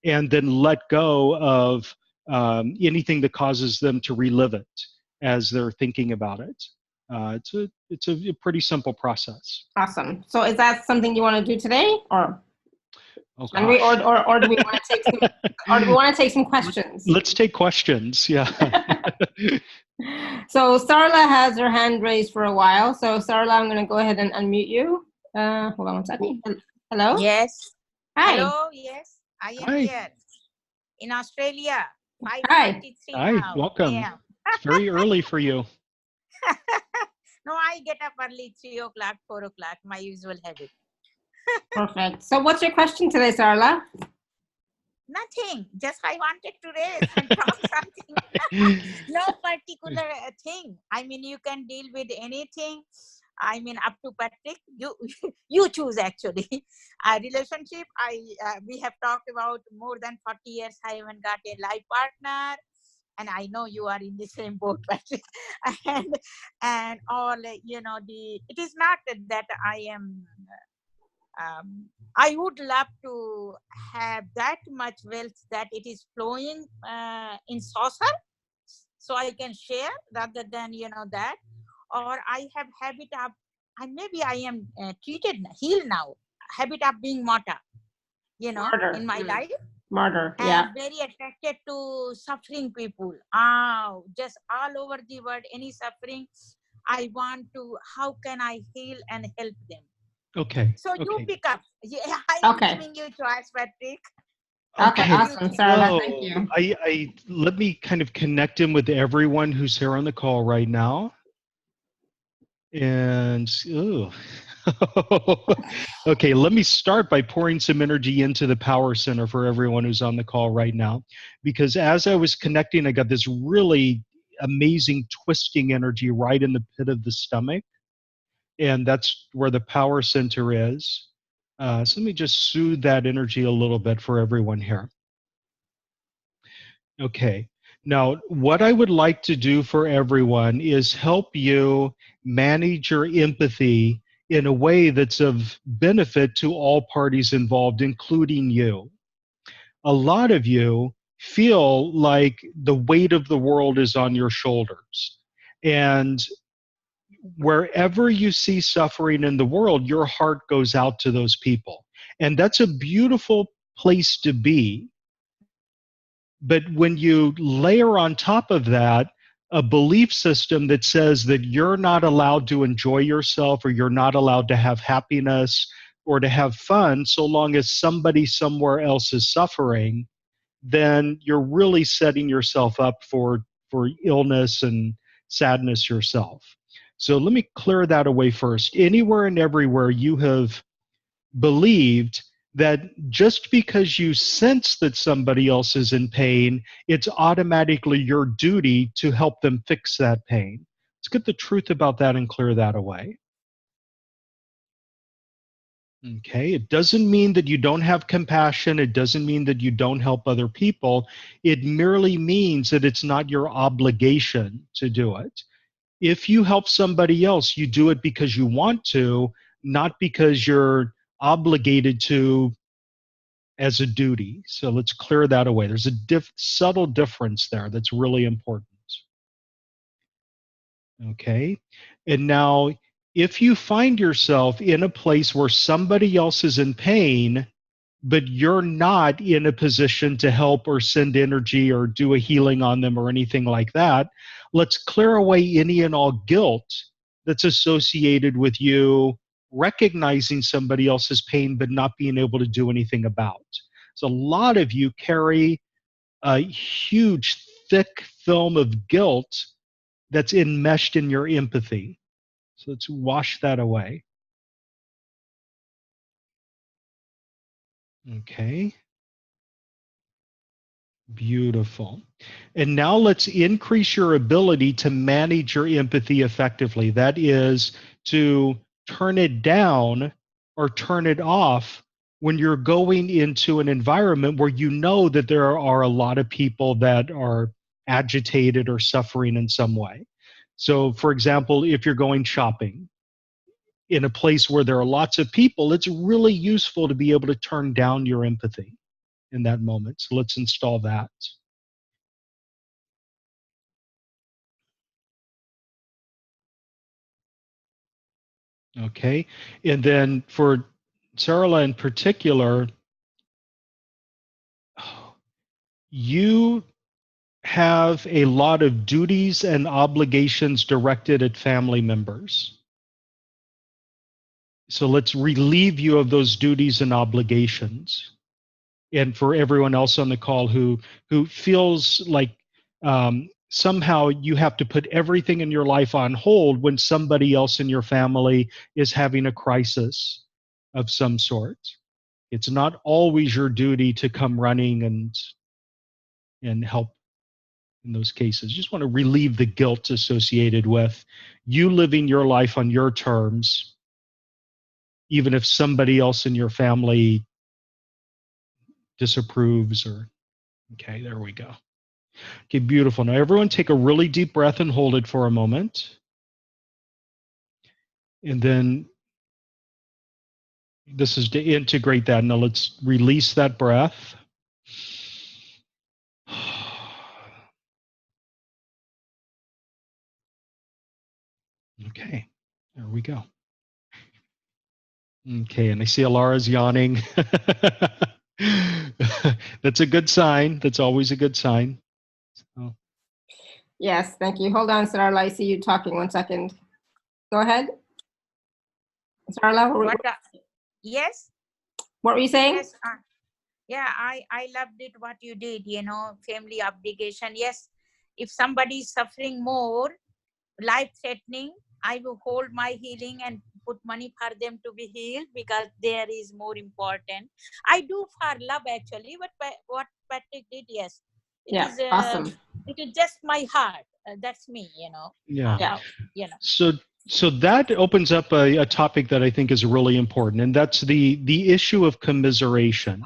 and then let go of anything that causes them to relive it as they're thinking about it. It's a pretty simple process. Awesome. So is that something you want to do today, or or do we want to take some questions? Let's take questions. Yeah. So Sarla has her hand raised for a while. So Sarla, I'm going to go ahead and unmute you. Hold on one second. Hello? Yes. Hi. Hello, yes. I am Hi. here in Australia. Hi. 5:43 Hi, now. welcome. Yeah. It's very early for you. No, I get up early, 3 o'clock, 4 o'clock, my usual habit. Perfect. So what's your question today, Sarla? Nothing. Just I wanted to raise and talk something. No particular thing. I mean, you can deal with anything. I mean, up to Patrick, you choose actually. Relationship, we have talked about more than 40 years. I haven't got a life partner, and I know you are in the same boat, Patrick. and all, it is not that I am. I would love to have that much wealth that it is flowing in saucer, so I can share rather than that. Or I have habit of, and maybe I am healed now. Habit of being martyr, Martyr. in my life. Martyr. And Yeah. very attracted to suffering people. Just all over the world, any suffering, I want to. How can I heal and help them? Okay. So you pick up. Yeah, I'm giving you choice, Patrick. Okay, awesome, Sarla. Thank you. I let me kind of connect him with everyone who's here on the call right now. And okay, let me start by pouring some energy into the power center for everyone who's on the call right now, because as I was connecting, I got this really amazing twisting energy right in the pit of the stomach, and that's where the power center is. So let me just soothe that energy a little bit for everyone here. Okay. Now, what I would like to do for everyone is help you manage your empathy in a way that's of benefit to all parties involved, including you. A lot of you feel like the weight of the world is on your shoulders. And wherever you see suffering in the world, your heart goes out to those people. And that's a beautiful place to be. But when you layer on top of that a belief system that says that you're not allowed to enjoy yourself, or you're not allowed to have happiness or to have fun so long as somebody somewhere else is suffering, then you're really setting yourself up for illness and sadness yourself. So let me clear that away first. Anywhere and everywhere you have believed that just because you sense that somebody else is in pain, it's automatically your duty to help them fix that pain. Let's get the truth about that and clear that away. Okay, it doesn't mean that you don't have compassion. It doesn't mean that you don't help other people. It merely means that it's not your obligation to do it. If you help somebody else, you do it because you want to, not because you're obligated to as a duty. So let's clear that away. There's a subtle difference there that's really important. Okay, and now if you find yourself in a place where somebody else is in pain, but you're not in a position to help or send energy or do a healing on them or anything like that, let's clear away any and all guilt that's associated with you recognizing somebody else's pain but not being able to do anything about. So a lot of you carry a huge, thick film of guilt that's enmeshed in your empathy. So let's wash that away. Okay. Beautiful. And now let's increase your ability to manage your empathy effectively. That is to turn it down or turn it off when you're going into an environment where you know that there are a lot of people that are agitated or suffering in some way. So, for example, if you're going shopping in a place where there are lots of people, it's really useful to be able to turn down your empathy in that moment. So let's install that. Okay, and then for Sarala in particular, you have a lot of duties and obligations directed at family members. So let's relieve you of those duties and obligations. And for everyone else on the call who feels like somehow you have to put everything in your life on hold when somebody else in your family is having a crisis of some sort. It's not always your duty to come running and help in those cases. You just want to relieve the guilt associated with you living your life on your terms, even if somebody else in your family disapproves or, okay, there we go. Okay, beautiful. Now everyone take a really deep breath and hold it for a moment. And then this is to integrate that. Now let's release that breath. Okay, there we go. Okay, and I see Alara's yawning. That's a good sign. That's always a good sign. So. Yes, thank you. Hold on, Sarala. I see you talking. 1 second. Go ahead. Sarala, yes? What were you saying? Yes, yeah, I loved it what you did, you know, family obligation. Yes, if somebody is suffering more, life-threatening, I will hold my healing and put money for them to be healed because there is more important. I do for love actually, but what Patrick did, yes. It Yeah, is awesome. It is just my heart. That's me, you know. Yeah. You know. So that opens up a topic that I think is really important, and that's the issue of commiseration.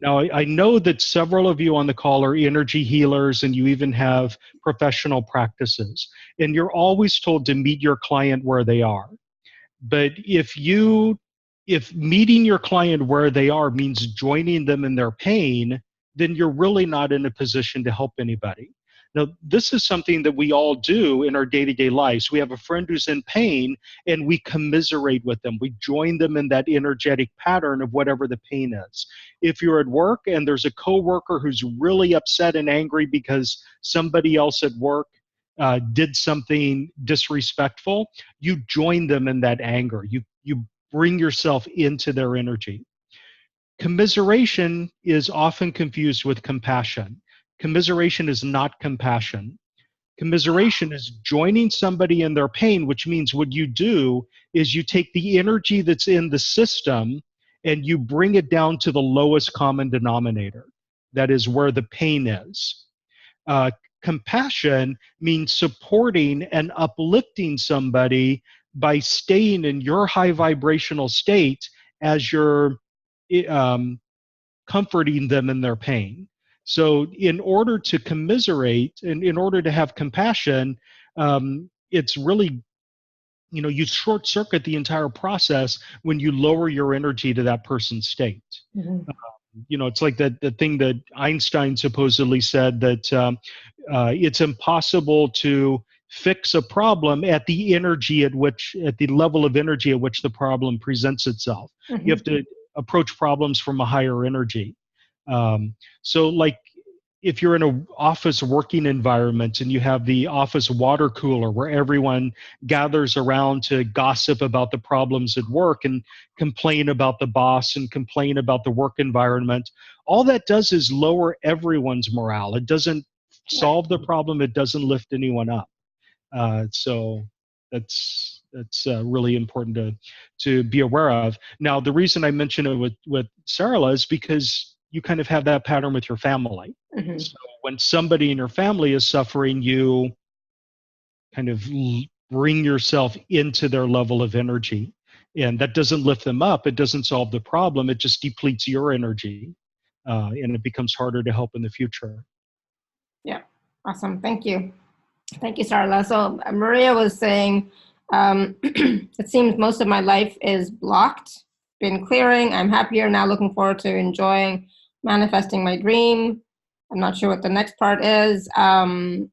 Now, I know that several of you on the call are energy healers, and you even have professional practices, and you're always told to meet your client where they are. But if meeting your client where they are means joining them in their pain, then you're really not in a position to help anybody. Now, this is something that we all do in our day-to-day lives. We have a friend who's in pain, and we commiserate with them. We join them in that energetic pattern of whatever the pain is. If you're at work and there's a coworker who's really upset and angry because somebody else at work did something disrespectful, you join them in that anger. You bring yourself into their energy. Commiseration is often confused with compassion. Commiseration is not compassion. Commiseration is joining somebody in their pain, which means what you do is you take the energy that's in the system and you bring it down to the lowest common denominator. That is where the pain is. Uh, Compassion means supporting and uplifting somebody by staying in your high vibrational state as you're comforting them in their pain. So, in order to commiserate and in order to have compassion, it's really, you short circuit the entire process when you lower your energy to that person's state. Mhm. It's like the thing that Einstein supposedly said, that it's impossible to fix a problem at the level of energy at which the problem presents itself. You have to approach problems from a higher energy. So, like, if you're in an office working environment and you have the office water cooler where everyone gathers around to gossip about the problems at work and complain about the boss and complain about the work environment, all that does is lower everyone's morale. It doesn't solve the problem. It doesn't lift anyone up. So that's really important to be aware of. Now, the reason I mention it with Sarah is because you kind of have that pattern with your family. So when somebody in your family is suffering, you kind of bring yourself into their level of energy. And that doesn't lift them up. It doesn't solve the problem. It just depletes your energy. And it becomes harder to help in the future. Yeah, awesome. Thank you. Thank you, Sarla. So Maria was saying, it seems most of my life is blocked, been clearing. I'm happier now, looking forward to enjoying manifesting my dream. I'm not sure what the next part is. Can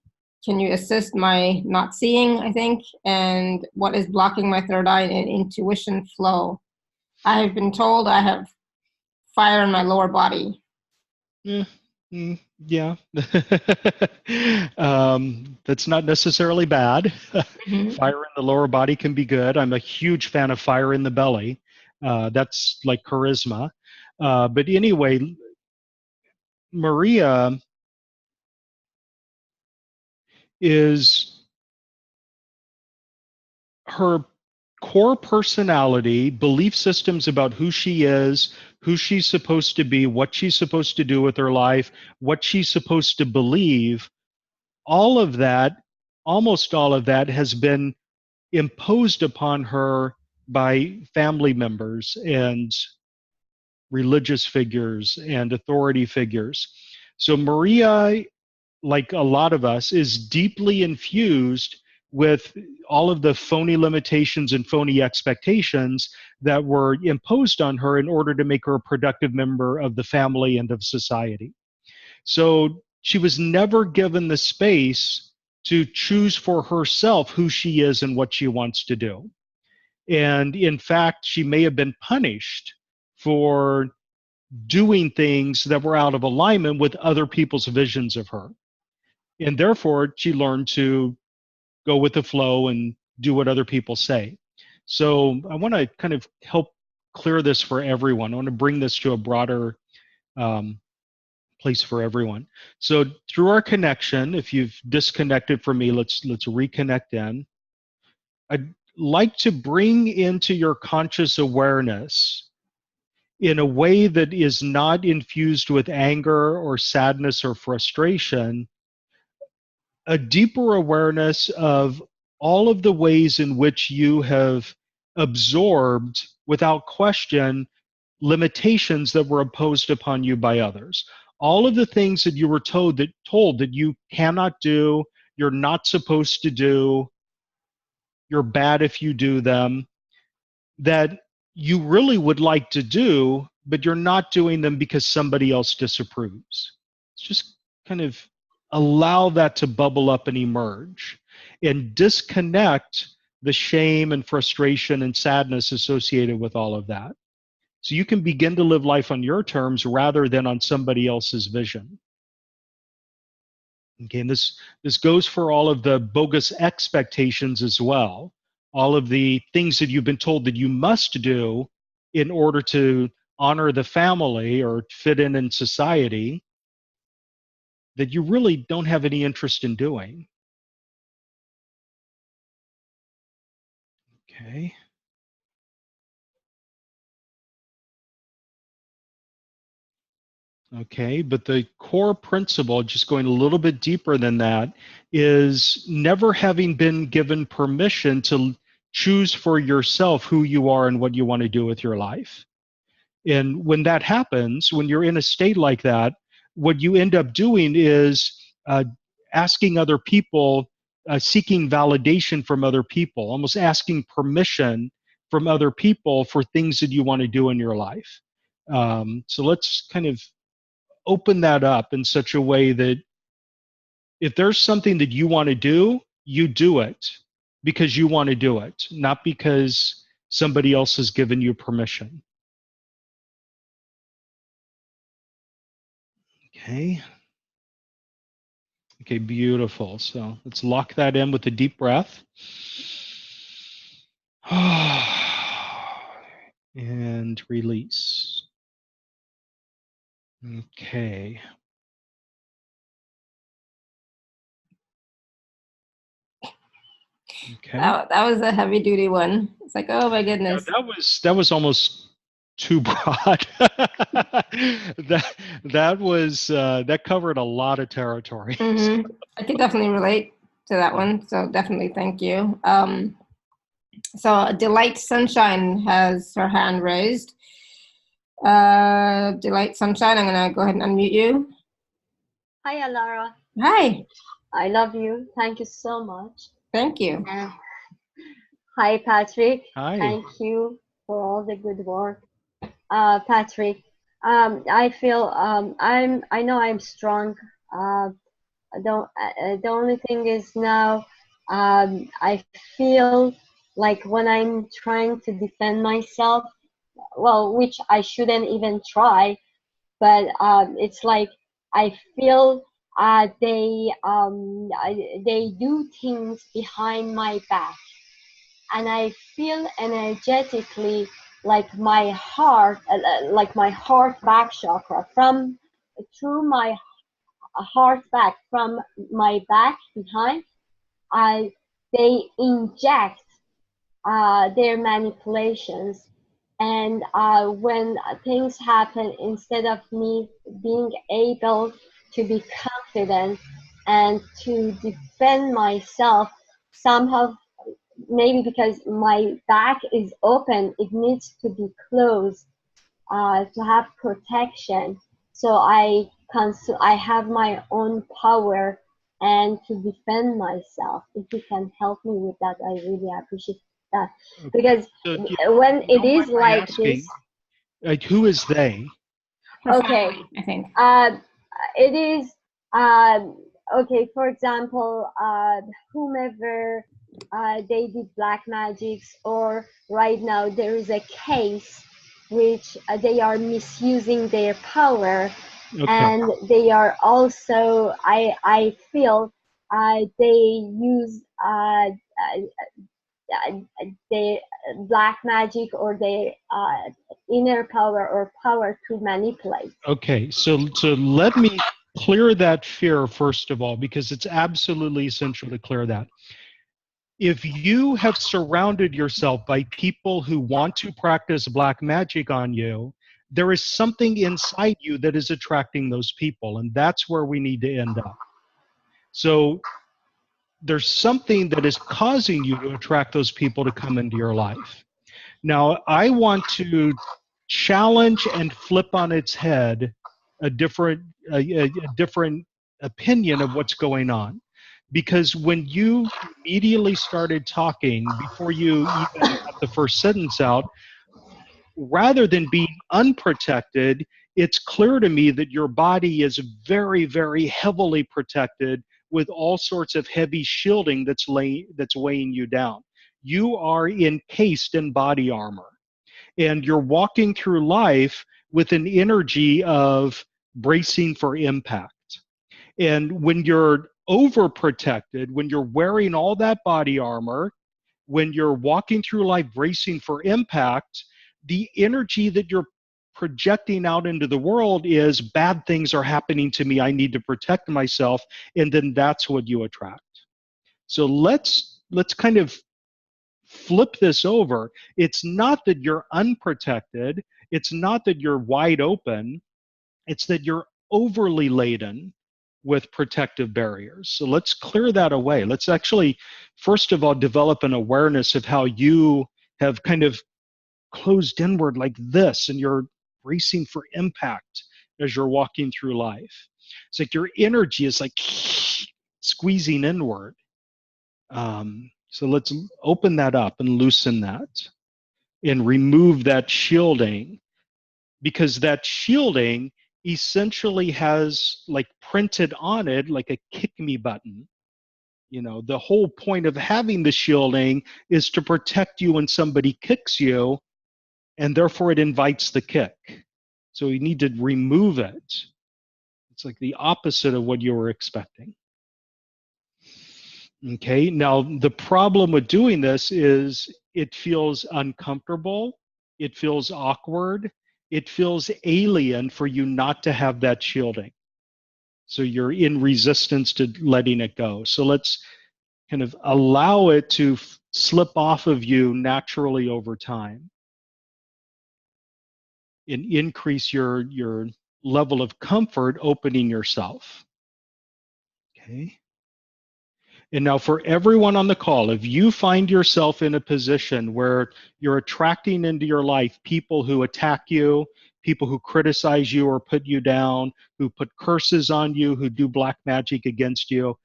you assist my not seeing, I think? And what is blocking my third eye and intuition flow? I have been told I have fire in my lower body. Yeah. That's not necessarily bad. Fire in the lower body can be good. I'm a huge fan of fire in the belly. That's like charisma. But anyway, Maria is her core personality, belief systems about who she is, who she's supposed to be, what she's supposed to do with her life, what she's supposed to believe. All of that, almost all of that, has been imposed upon her by family members and religious figures and authority figures. So Maria, like a lot of us, is deeply infused with all of the phony limitations and phony expectations that were imposed on her in order to make her a productive member of the family and of society. So she was never given the space to choose for herself who she is and what she wants to do. And in fact, she may have been punished for doing things that were out of alignment with other people's visions of her. And therefore, she learned to go with the flow and do what other people say. So I want to kind of help clear this for everyone. I want to bring this to a broader place for everyone. So through our connection, if you've disconnected from me, let's reconnect in. I'd like to bring into your conscious awareness, in a way that is not infused with anger or sadness or frustration, a deeper awareness of all of the ways in which you have absorbed, without question, limitations that were imposed upon you by others. All of the things that you were told that you cannot do, you're not supposed to do, you're bad if you do them, that you really would like to do, but you're not doing them because somebody else disapproves. It's just kind of allow that to bubble up and emerge and disconnect the shame and frustration and sadness associated with all of that. So you can begin to live life on your terms rather than on somebody else's vision. Okay, and this goes for all of the bogus expectations as well. All of the things that you've been told that you must do in order to honor the family or fit in society, that you really don't have any interest in doing. Okay. Okay, but the core principle, just going a little bit deeper than that, is never having been given permission to choose for yourself who you are and what you want to do with your life. And when that happens, when you're in a state like that, what you end up doing is asking other people, seeking validation from other people, almost asking permission from other people for things that you want to do in your life. So let's kind of open that up in such a way that if there's something that you want to do, you do it because you want to do it, not because somebody else has given you permission. Okay. Okay, beautiful. So let's lock that in with a deep breath. And release. Okay. Okay. That was a heavy duty one. It's like, oh my Yeah, goodness. that was almost too broad. that covered a lot of territory. Mm-hmm. I could definitely relate to that one. So definitely thank you. So Delight Sunshine has her hand raised. Delight Sunshine, I'm gonna go ahead and unmute you. Hi, Alara. Hi. I love you. Thank you so much. Thank you. Hi, Patrick. Hi. Thank you for all the good work. Patrick, I feel I know I'm strong. The only thing is now I feel like when I'm trying to defend myself, well, which I shouldn't even try, but it's like I feel they do things behind my back, and I feel energetically like my heart back chakra from through my heart back from my back behind. They inject their manipulations, and when things happen, instead of me being able to be confident and to defend myself, somehow, maybe because my back is open, it needs to be closed to have protection. So I have my own power and to defend myself. If you can help me with that, I really appreciate that. Because So, when it is like asking, this, who is they? okay, I think. it is okay. For example, whomever they did black magics, or right now there is a case which they are misusing their power, Okay. and they are also I feel they use their black magic or their inner power or power to manipulate. Okay, so let me clear that fear first of all, because it's absolutely essential to clear that. If you have surrounded yourself by people who want to practice black magic on you, there is something inside you that is attracting those people, and that's where we need to end up. So there's something that is causing you to attract those people to come into your life. Now, I want to challenge and flip on its head a different opinion of what's going on. Because when you immediately started talking, before you even got the first sentence out, rather than being unprotected, it's clear to me that your body is very, very heavily protected with all sorts of heavy shielding that's weighing you down. You are encased in body armor, and you're walking through life with an energy of bracing for impact. And when you're overprotected, when you're wearing all that body armor, when you're walking through life bracing for impact, the energy that you're projecting out into the world is bad things are happening to me, I need to protect myself, and then that's what you attract. So let's kind of flip this over. It's not that you're unprotected, it's not that you're wide open. It's that you're overly laden with protective barriers. So let's clear that away. Let's actually, first of all, develop an awareness of how you have kind of closed inward like this, and you're bracing for impact as you're walking through life. It's like your energy is like squeezing inward. So let's open that up and loosen that and remove that shielding, because that shielding essentially has like printed on it like a kick me button. You know, the whole point of having the shielding is to protect you when somebody kicks you, and therefore it invites the kick. So you need to remove it. It's like the opposite of what you were expecting. Okay, now the problem with doing this is it feels uncomfortable, it feels awkward, it feels alien for you not to have that shielding. So you're in resistance to letting it go. So let's kind of allow it to slip off of you naturally over time and increase your level of comfort opening yourself. Okay. And now for everyone on the call, if you find yourself in a position where you're attracting into your life people who attack you, people who criticize you or put you down, who put curses on you, who do black magic against you,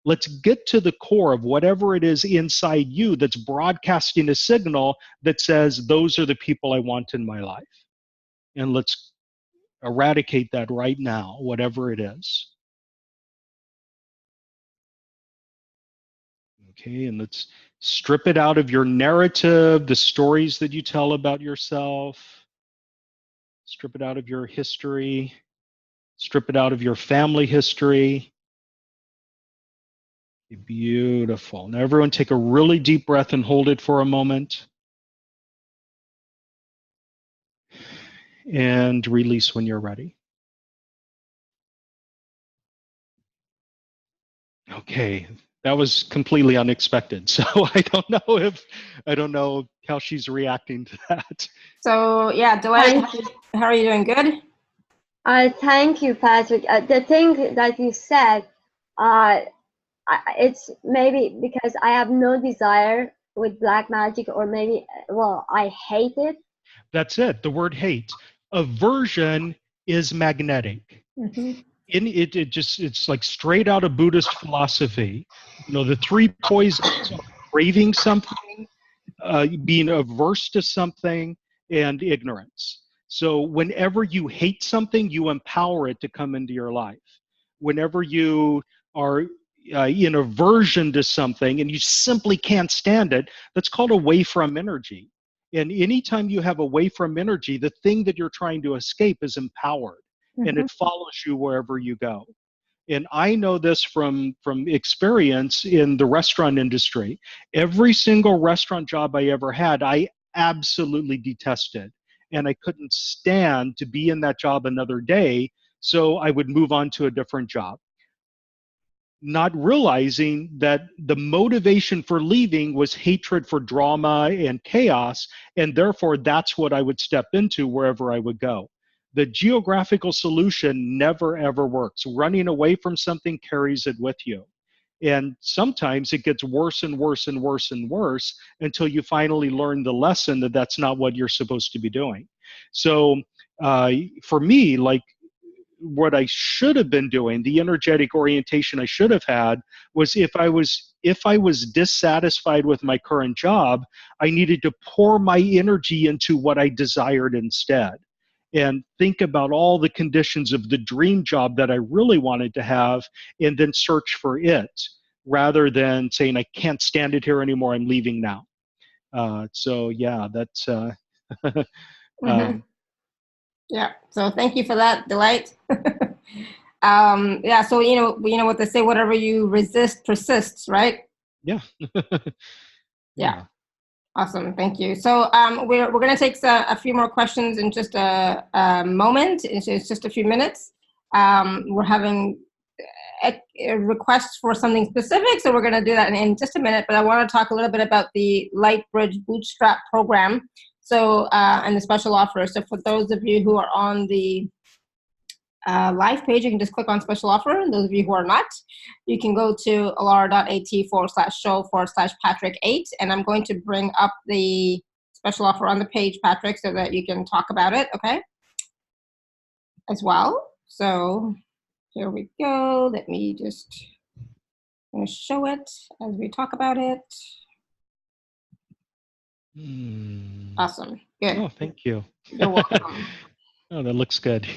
let's get to the core of whatever it is inside you that's broadcasting a signal that says, those are the people I want in my life. And let's eradicate that right now, whatever it is. Okay, and let's strip it out of your narrative, the stories that you tell about yourself. Strip it out of your history. Strip it out of your family history. Beautiful. Now everyone take a really deep breath and hold it for a moment. And release when you're ready. Okay, that was completely unexpected. So I don't know how she's reacting to that. So yeah, Delight, how are you doing? Good? Thank you, Patrick. The thing that you said, it's maybe because I have no desire with black magic, or maybe, well, I hate it. That's it. The word hate. Aversion is magnetic. Mm-hmm. It's like straight out of Buddhist philosophy. You know, the three poisons are craving something, being averse to something, and ignorance. So whenever you hate something, you empower it to come into your life. Whenever you are in aversion to something and you simply can't stand it, that's called away from energy. And anytime you have away from energy, the thing that you're trying to escape is empowered, and it follows you wherever you go. And I know this from experience in the restaurant industry. Every single restaurant job I ever had, I absolutely detested. And I couldn't stand to be in that job another day, so I would move on to a different job, not realizing that the motivation for leaving was hatred for drama and chaos, and therefore that's what I would step into wherever I would go. The geographical solution never ever works. Running away from something carries it with you. And sometimes it gets worse and worse and worse and worse until you finally learn the lesson that that's not what you're supposed to be doing. So for me, like, what I should have been doing, the energetic orientation I should have had, was if I was dissatisfied with my current job, I needed to pour my energy into what I desired instead, and think about all the conditions of the dream job that I really wanted to have, and then search for it, rather than saying, I can't stand it here anymore, I'm leaving now. So yeah, that's Yeah, so thank you for that, Delight. Yeah, so you know what they say, whatever you resist persists, right? Yeah. Yeah. Awesome, thank you. So we're going to take a few more questions in just a moment. It's just a few minutes. We're having a request for something specific, so we're going to do that in just a minute. But I want to talk a little bit about the Lightbridge Bootstrap program. So and the special offer. So for those of you who are on the live page, you can just click on special offer. And those of you who are not, you can go to alara.at/show/Patrick8. And I'm going to bring up the special offer on the page, Patrick, so that you can talk about it, okay? As well. So here we go. Let me just show it as we talk about it. Awesome. Good. Oh, thank you. You're welcome. Oh, that looks good.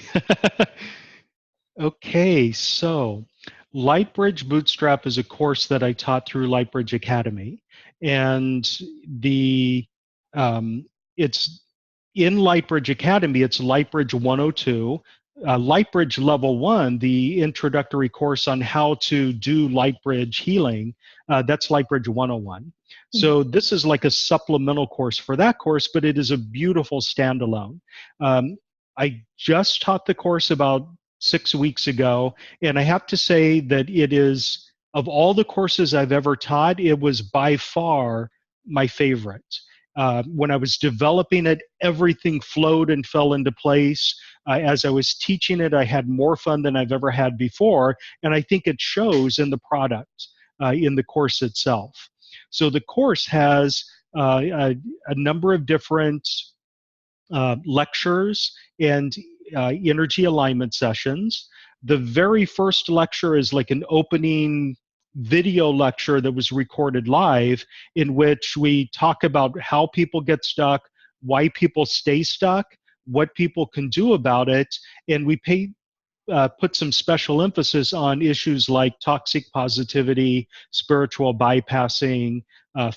Okay, so Lightbridge Bootstrap is a course that I taught through Lightbridge Academy, and it's in Lightbridge Academy. It's Lightbridge 102. Lightbridge Level 1, the introductory course on how to do Lightbridge healing, that's Lightbridge 101. So this is like a supplemental course for that course, but it is a beautiful standalone. I just taught the course about 6 weeks ago, and I have to say that it is, of all the courses I've ever taught, it was by far my favorite. When I was developing it, everything flowed and fell into place. As I was teaching it, I had more fun than I've ever had before, and I think it shows in the product, in the course itself. So the course has a number of different lectures and energy alignment sessions. The very first lecture is like an opening video lecture that was recorded live, in which we talk about how people get stuck, why people stay stuck, what people can do about it, and we put some special emphasis on issues like toxic positivity, spiritual bypassing,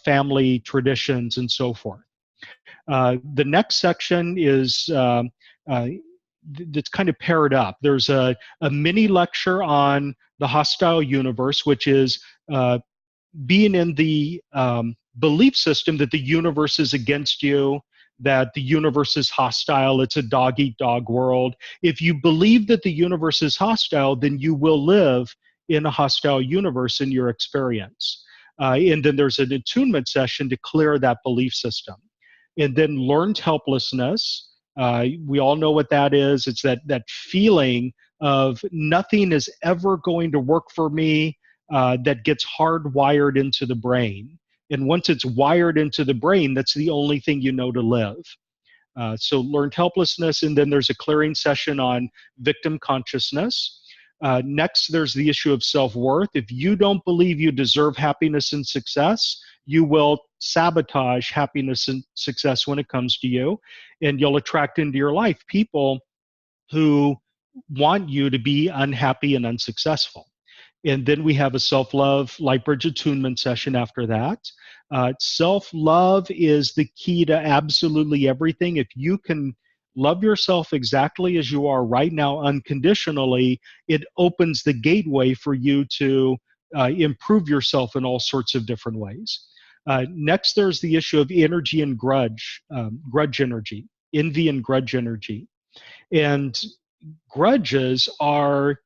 family traditions, and so forth. The next section is that's kind of paired up. There's a mini lecture on the hostile universe, which is being in the belief system that the universe is against you, that the universe is hostile, it's a dog-eat-dog world. If you believe that the universe is hostile, then you will live in a hostile universe in your experience. And then there's an attunement session to clear that belief system. And then learned helplessness. We all know what that is. It's that feeling of nothing is ever going to work for me, that gets hardwired into the brain. And once it's wired into the brain, that's the only thing you know to live. So learned helplessness, and then there's a clearing session on victim consciousness. Next, there's the issue of self-worth. If you don't believe you deserve happiness and success, you will sabotage happiness and success when it comes to you, and you'll attract into your life people who want you to be unhappy and unsuccessful. And then we have a self-love Lightbridge attunement session after that. Self-love is the key to absolutely everything. If you can love yourself exactly as you are right now unconditionally, it opens the gateway for you to improve yourself in all sorts of different ways. Next, there's the issue of energy and grudge energy, envy and grudge energy. And grudges are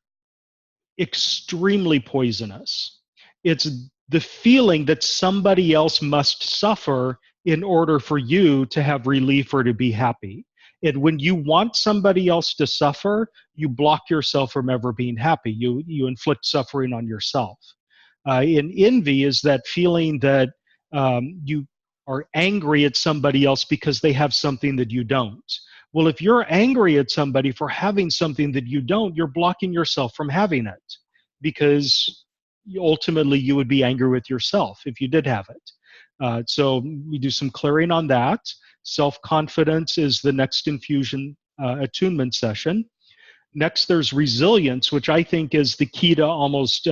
extremely poisonous. It's the feeling that somebody else must suffer in order for you to have relief or to be happy. And when you want somebody else to suffer, you block yourself from ever being happy. You inflict suffering on yourself. And envy is that feeling that you are angry at somebody else because they have something that you don't. Well, if you're angry at somebody for having something that you don't, you're blocking yourself from having it, because ultimately you would be angry with yourself if you did have it. So we do some clearing on that. Self-confidence is the next infusion attunement session. Next, there's resilience, which I think is the key to almost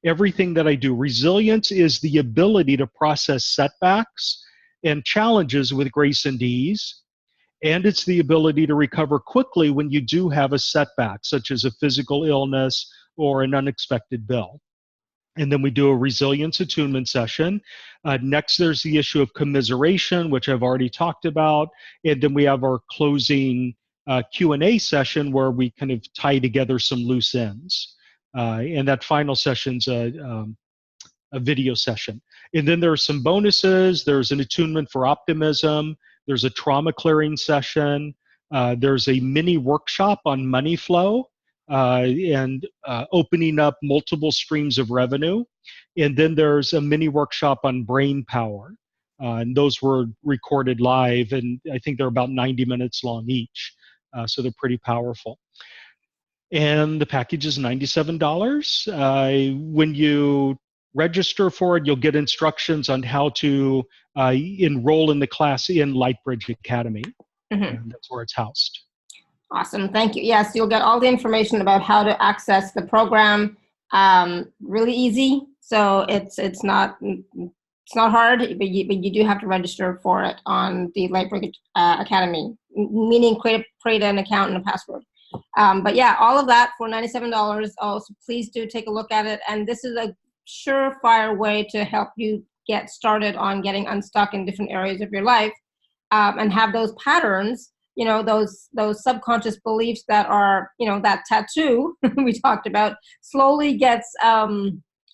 everything that I do. Resilience is the ability to process setbacks and challenges with grace and ease. And it's the ability to recover quickly when you do have a setback, such as a physical illness or an unexpected bill. And then we do a resilience attunement session. Next, there's the issue of commiseration, which I've already talked about. And then we have our closing Q&A session where we kind of tie together some loose ends. And that final session's a video session. And then there are some bonuses. There's an attunement for optimism. There's a trauma clearing session. There's a mini workshop on money flow. and opening up multiple streams of revenue. And then there's a mini workshop on brain power. And those were recorded live, and I think they're about 90 minutes long each. So they're pretty powerful. And the package is $97. When you register for it, you'll get instructions on how to enroll in the class in Lightbridge Academy. And that's where it's housed. Awesome, thank you. Yes, you'll get all the information about how to access the program. Really easy. So it's not hard, but you do have to register for it on the Lightbridge Academy, meaning create an account and a password. But yeah, all of that for $97. Also, please do take a look at it. And this is a surefire way to help you get started on getting unstuck in different areas of your life, and have those patterns, you know, those subconscious beliefs that are, you know, that tattoo we talked about slowly gets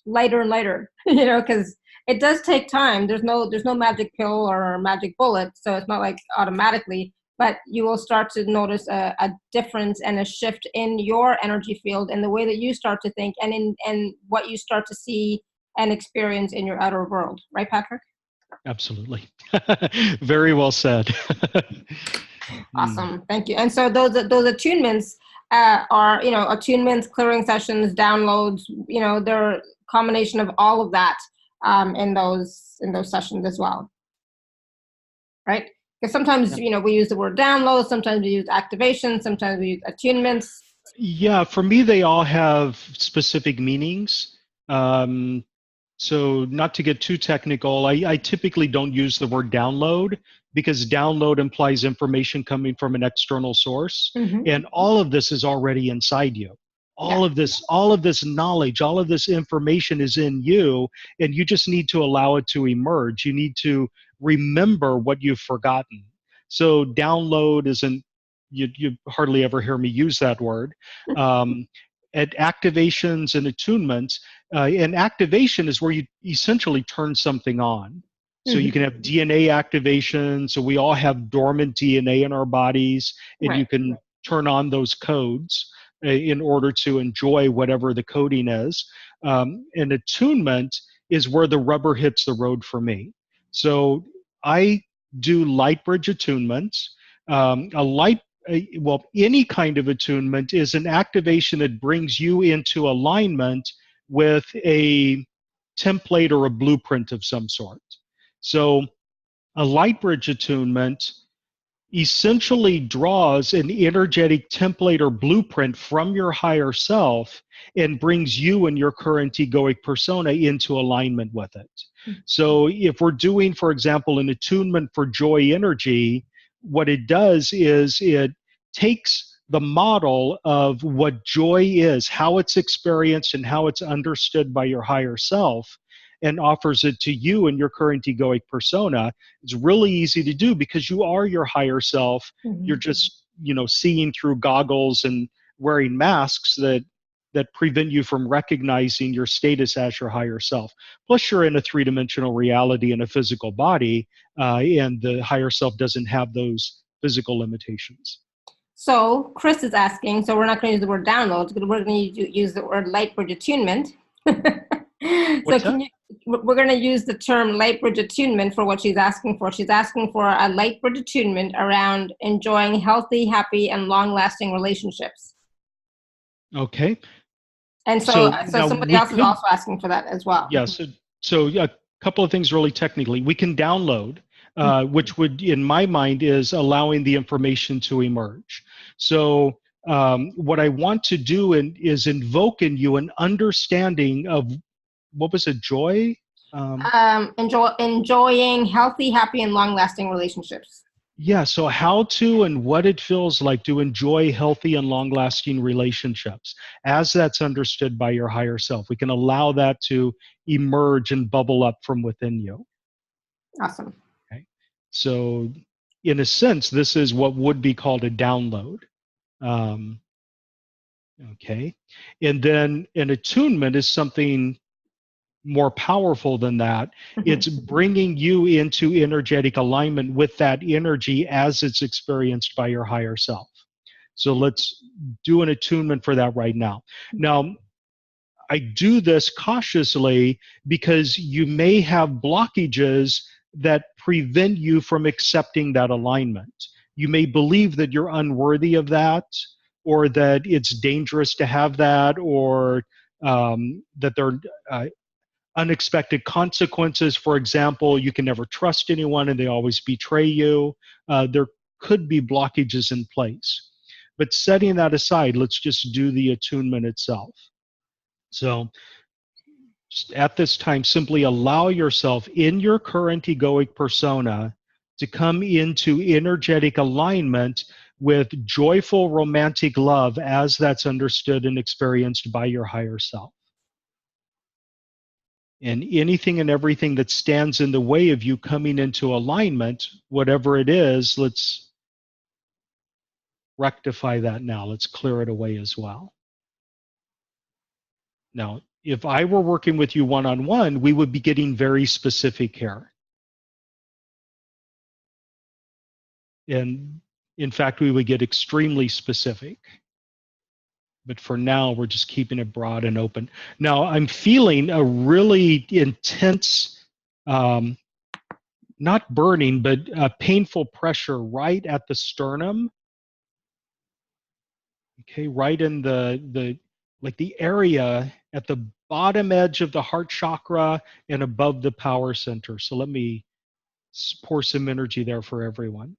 lighter and lighter, you know, because it does take time. There's no magic pill or magic bullet, so it's not like automatically, but you will start to notice a difference and a shift in your energy field and the way that you start to think and what you start to see and experience in your outer world. Right, Patrick? Absolutely. Very well said. Awesome. Thank you. And so those attunements are, you know, attunements, clearing sessions, downloads, you know, they're a combination of all of that in those sessions as well. Right? Because sometimes, you know, we use the word download, sometimes we use activation, sometimes we use attunements. Yeah, for me, they all have specific meanings. So not to get too technical, I typically don't use the word download because download implies information coming from an external source. And all of this is already inside you. All of this knowledge, all of this information is in you, and you just need to allow it to emerge. You need to remember what you've forgotten. So download isn't, you hardly ever hear me use that word. At activations and attunements, and activation is where you essentially turn something on. So you can have DNA activation. So we all have dormant DNA in our bodies, and you can turn on those codes in order to enjoy whatever the coding is. And attunement is where the rubber hits the road for me. So I do Lightbridge attunements. Well, any kind of attunement is an activation that brings you into alignment with a template or a blueprint of some sort. So a Lightbridge attunement essentially draws an energetic template or blueprint from your higher self and brings you and your current egoic persona into alignment with it. So if we're doing, for example, an attunement for joy energy, what it does is it takes the model of what joy is, how it's experienced and how it's understood by your higher self, and offers it to you and your current egoic persona. It's really easy to do because you are your higher self. You're just, you know, seeing through goggles and wearing masks that prevent you from recognizing your status as your higher self. Plus, you're in a three-dimensional reality in a physical body, and the higher self doesn't have those physical limitations. So Chris is asking, so we're not going to use the word download, but we're going to use the word Lightbridge attunement. We're going to use the term Lightbridge attunement for what she's asking for. She's asking for a Lightbridge attunement around enjoying healthy, happy, and long-lasting relationships. Okay. And so somebody else is also asking for that as well. Yes. So a couple of things really technically. We can download, which would, in my mind, is allowing the information to emerge. So what I want to do is invoke in you an understanding of, what was it, joy? Enjoying healthy, happy, and long-lasting relationships. Yeah, so how to and what it feels like to enjoy healthy and long-lasting relationships as that's understood by your higher self. We can allow that to emerge and bubble up from within you. Awesome. Okay. So in a sense, this is what would be called a download. Okay. And then an attunement is something more powerful than that. It's bringing you into energetic alignment with that energy as it's experienced by your higher self. So let's do an attunement for that right now. Now, I do this cautiously because you may have blockages that prevent you from accepting that alignment. You may believe that you're unworthy of that, or that it's dangerous to have that, or that there are unexpected consequences. For example, you can never trust anyone and they always betray you. There could be blockages in place. But setting that aside, let's just do the attunement itself. So at this time, simply allow yourself in your current egoic persona to come into energetic alignment with joyful romantic love as that's understood and experienced by your higher self. And anything and everything that stands in the way of you coming into alignment, whatever it is, let's rectify that now. Let's clear it away as well. Now, if I were working with you one-on-one, we would be getting very specific here. And in fact, we would get extremely specific. But for now, we're just keeping it broad and open. Now, I'm feeling a really intense, not burning, but painful pressure right at the sternum. Okay, right in the area at the bottom edge of the heart chakra and above the power center. So let me pour some energy there for everyone.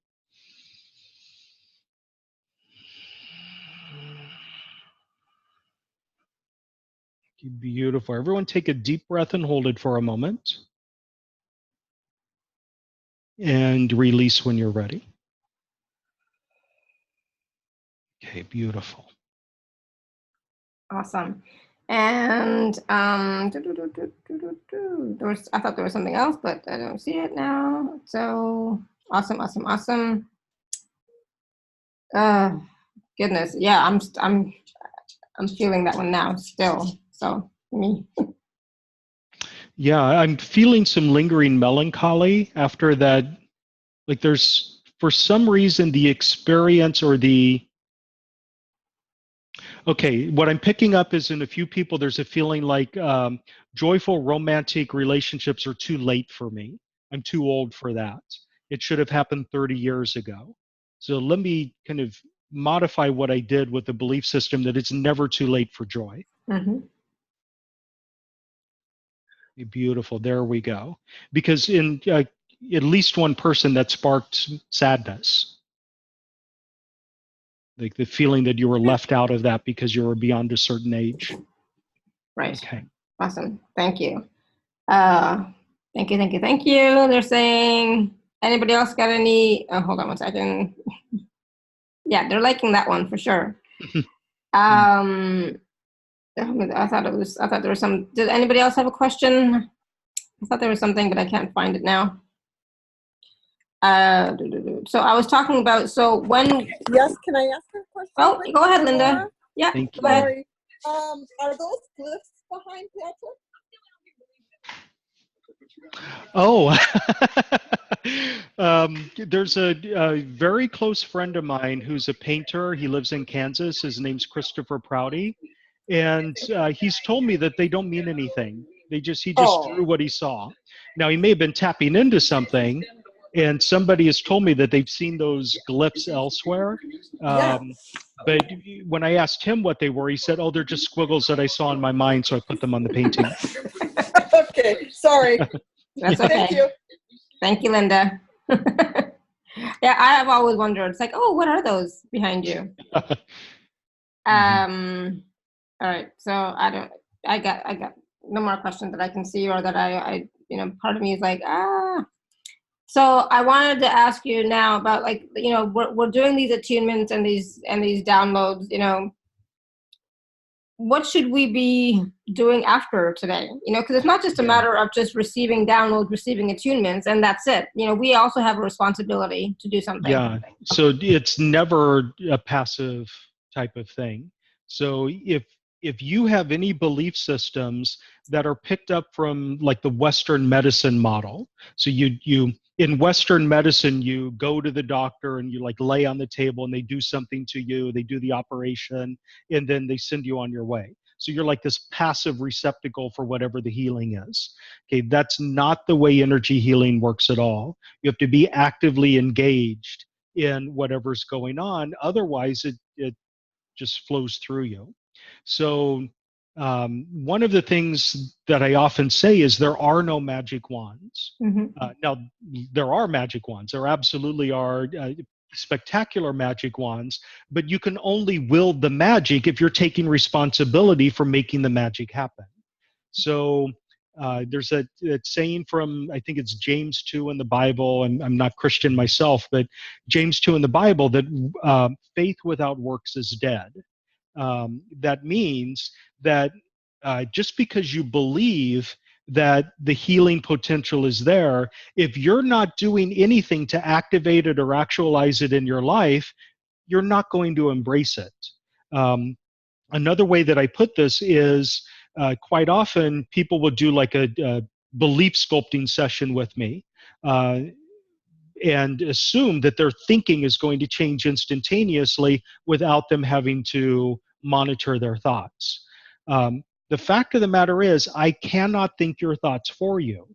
Beautiful. Everyone take a deep breath and hold it for a moment. And release when you're ready. Okay, beautiful. Awesome. And I thought there was something else, but I don't see it now. So awesome. Goodness, yeah, I'm feeling that one now still. So me. Yeah, I'm feeling some lingering melancholy after that. Like there's, for some reason, the experience or the, okay, what I'm picking up is in a few people, there's a feeling like joyful romantic relationships are too late for me. I'm too old for that. It should have happened 30 years ago. So let me kind of modify what I did with the belief system that it's never too late for joy. Mm-hmm. Beautiful. There we go. Because in at least one person that sparked sadness. Like the feeling that you were left out of that because you were beyond a certain age. Right. Okay. Awesome. Thank you. Thank you. They're saying, anybody else got any? Oh, hold on one second. Yeah, they're liking that one for sure. I thought there was some. Did anybody else have a question? I thought there was something, but I can't find it now. So I was talking about, so when. Yes, can I ask a question? Oh, go ahead, Linda. Yeah, Thank you. go ahead. Sorry. Are those glyphs behind Patrick? Oh, there's a very close friend of mine who's a painter. He lives in Kansas. His name's Christopher Prouty. And he's told me that they don't mean anything. He just drew what he saw. Now, he may have been tapping into something, and somebody has told me that they've seen those glyphs elsewhere. But when I asked him what they were, he said, oh, they're just squiggles that I saw in my mind, so I put them on the painting. Okay, sorry. That's okay. Thank you. Thank you, Linda. Yeah, I have always wondered. It's like, oh, what are those behind you? All right, so I got no more questions that I can see, or that I part of me is like, So I wanted to ask you now about, like, we're doing these attunements and these downloads, what should we be doing after today? Because it's not just a matter of just receiving downloads, receiving attunements, and that's it. We also have a responsibility to do something. Yeah, so it's never a passive type of thing. So if if you have any belief systems that are picked up from like the Western medicine model, so you in Western medicine, you go to the doctor and you like lay on the table and they do something to you, they do the operation, and then they send you on your way. So you're like this passive receptacle for whatever the healing is. Okay, that's not the way energy healing works at all. You have to be actively engaged in whatever's going on. Otherwise, it just flows through you. So one of the things that I often say is there are no magic wands. Now, there are magic wands. There absolutely are spectacular magic wands, but you can only wield the magic if you're taking responsibility for making the magic happen. So there's that saying from, I think it's James 2 in the Bible, and I'm not Christian myself, but James 2 in the Bible, that faith without works is dead. That means that just because you believe that the healing potential is there, if you're not doing anything to activate it or actualize it in your life, you're not going to embrace it. Another way that I put this is quite often people will do like a belief sculpting session with me. And assume that their thinking is going to change instantaneously without them having to monitor their thoughts. The fact of the matter is, I cannot think your thoughts for you.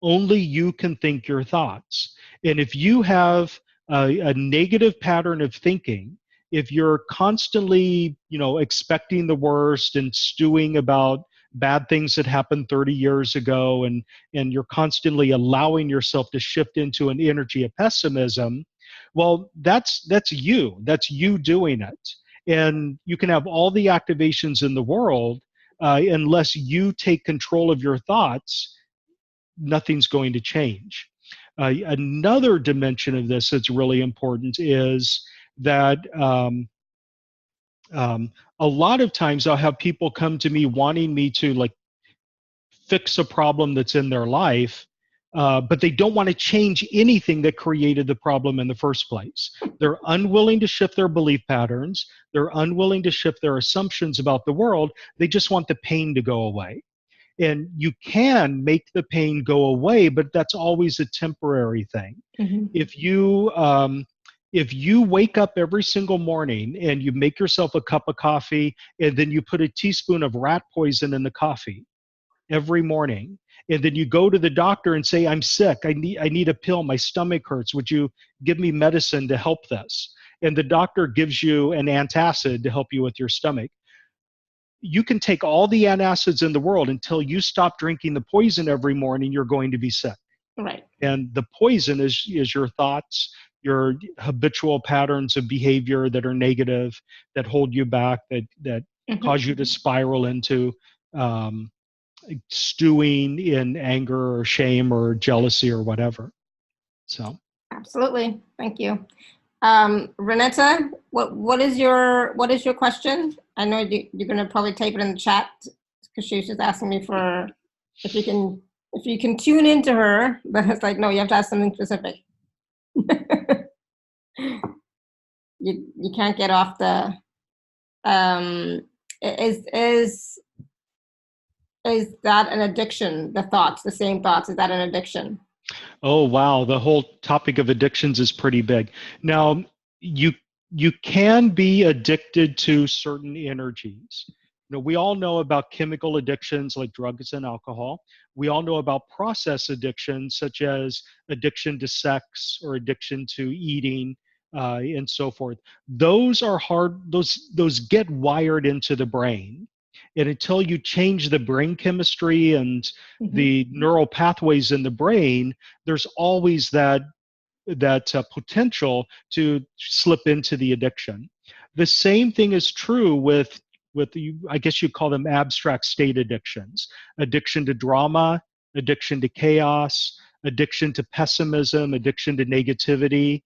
Only you can think your thoughts. And if you have a negative pattern of thinking, if you're constantly, expecting the worst and stewing about bad things that happened 30 years ago, and you're constantly allowing yourself to shift into an energy of pessimism, well, that's you doing it. And you can have all the activations in the world, unless you take control of your thoughts, nothing's going to change. Another dimension of this that's really important is that a lot of times I'll have people come to me wanting me to like fix a problem that's in their life, but they don't want to change anything that created the problem in the first place. They're unwilling to shift their belief patterns. They're unwilling to shift their assumptions about the world. They just want the pain to go away. And you can make the pain go away, but that's always a temporary thing. If you wake up every single morning and you make yourself a cup of coffee and then you put a teaspoon of rat poison in the coffee every morning, and then you go to the doctor and say, I'm sick, I need a pill, my stomach hurts, would you give me medicine to help this? And the doctor gives you an antacid to help you with your stomach. You can take all the antacids in the world, until you stop drinking the poison every morning, you're going to be sick. Right. And the poison is your thoughts, your habitual patterns of behavior that are negative, that hold you back, that cause you to spiral into stewing in anger or shame or jealousy or whatever. So. Absolutely. Thank you. Renata, what is your question? I know you're going to probably type it in the chat, because she was just asking me for if you can tune into her, but it's like, no, you have to ask something specific. you can't get off the is that an addiction? The same thoughts, is that an addiction? Oh, wow. The whole topic of addictions is pretty big. Now, you can be addicted to certain energies. We all know about chemical addictions like drugs and alcohol. We all know about process addictions, such as addiction to sex or addiction to eating, and so forth. Those are hard. Those get wired into the brain. And until you change the brain chemistry and the neural pathways in the brain, there's always that potential to slip into the addiction. The same thing is true with I guess you call them abstract state addictions: addiction to drama, addiction to chaos, addiction to pessimism, addiction to negativity.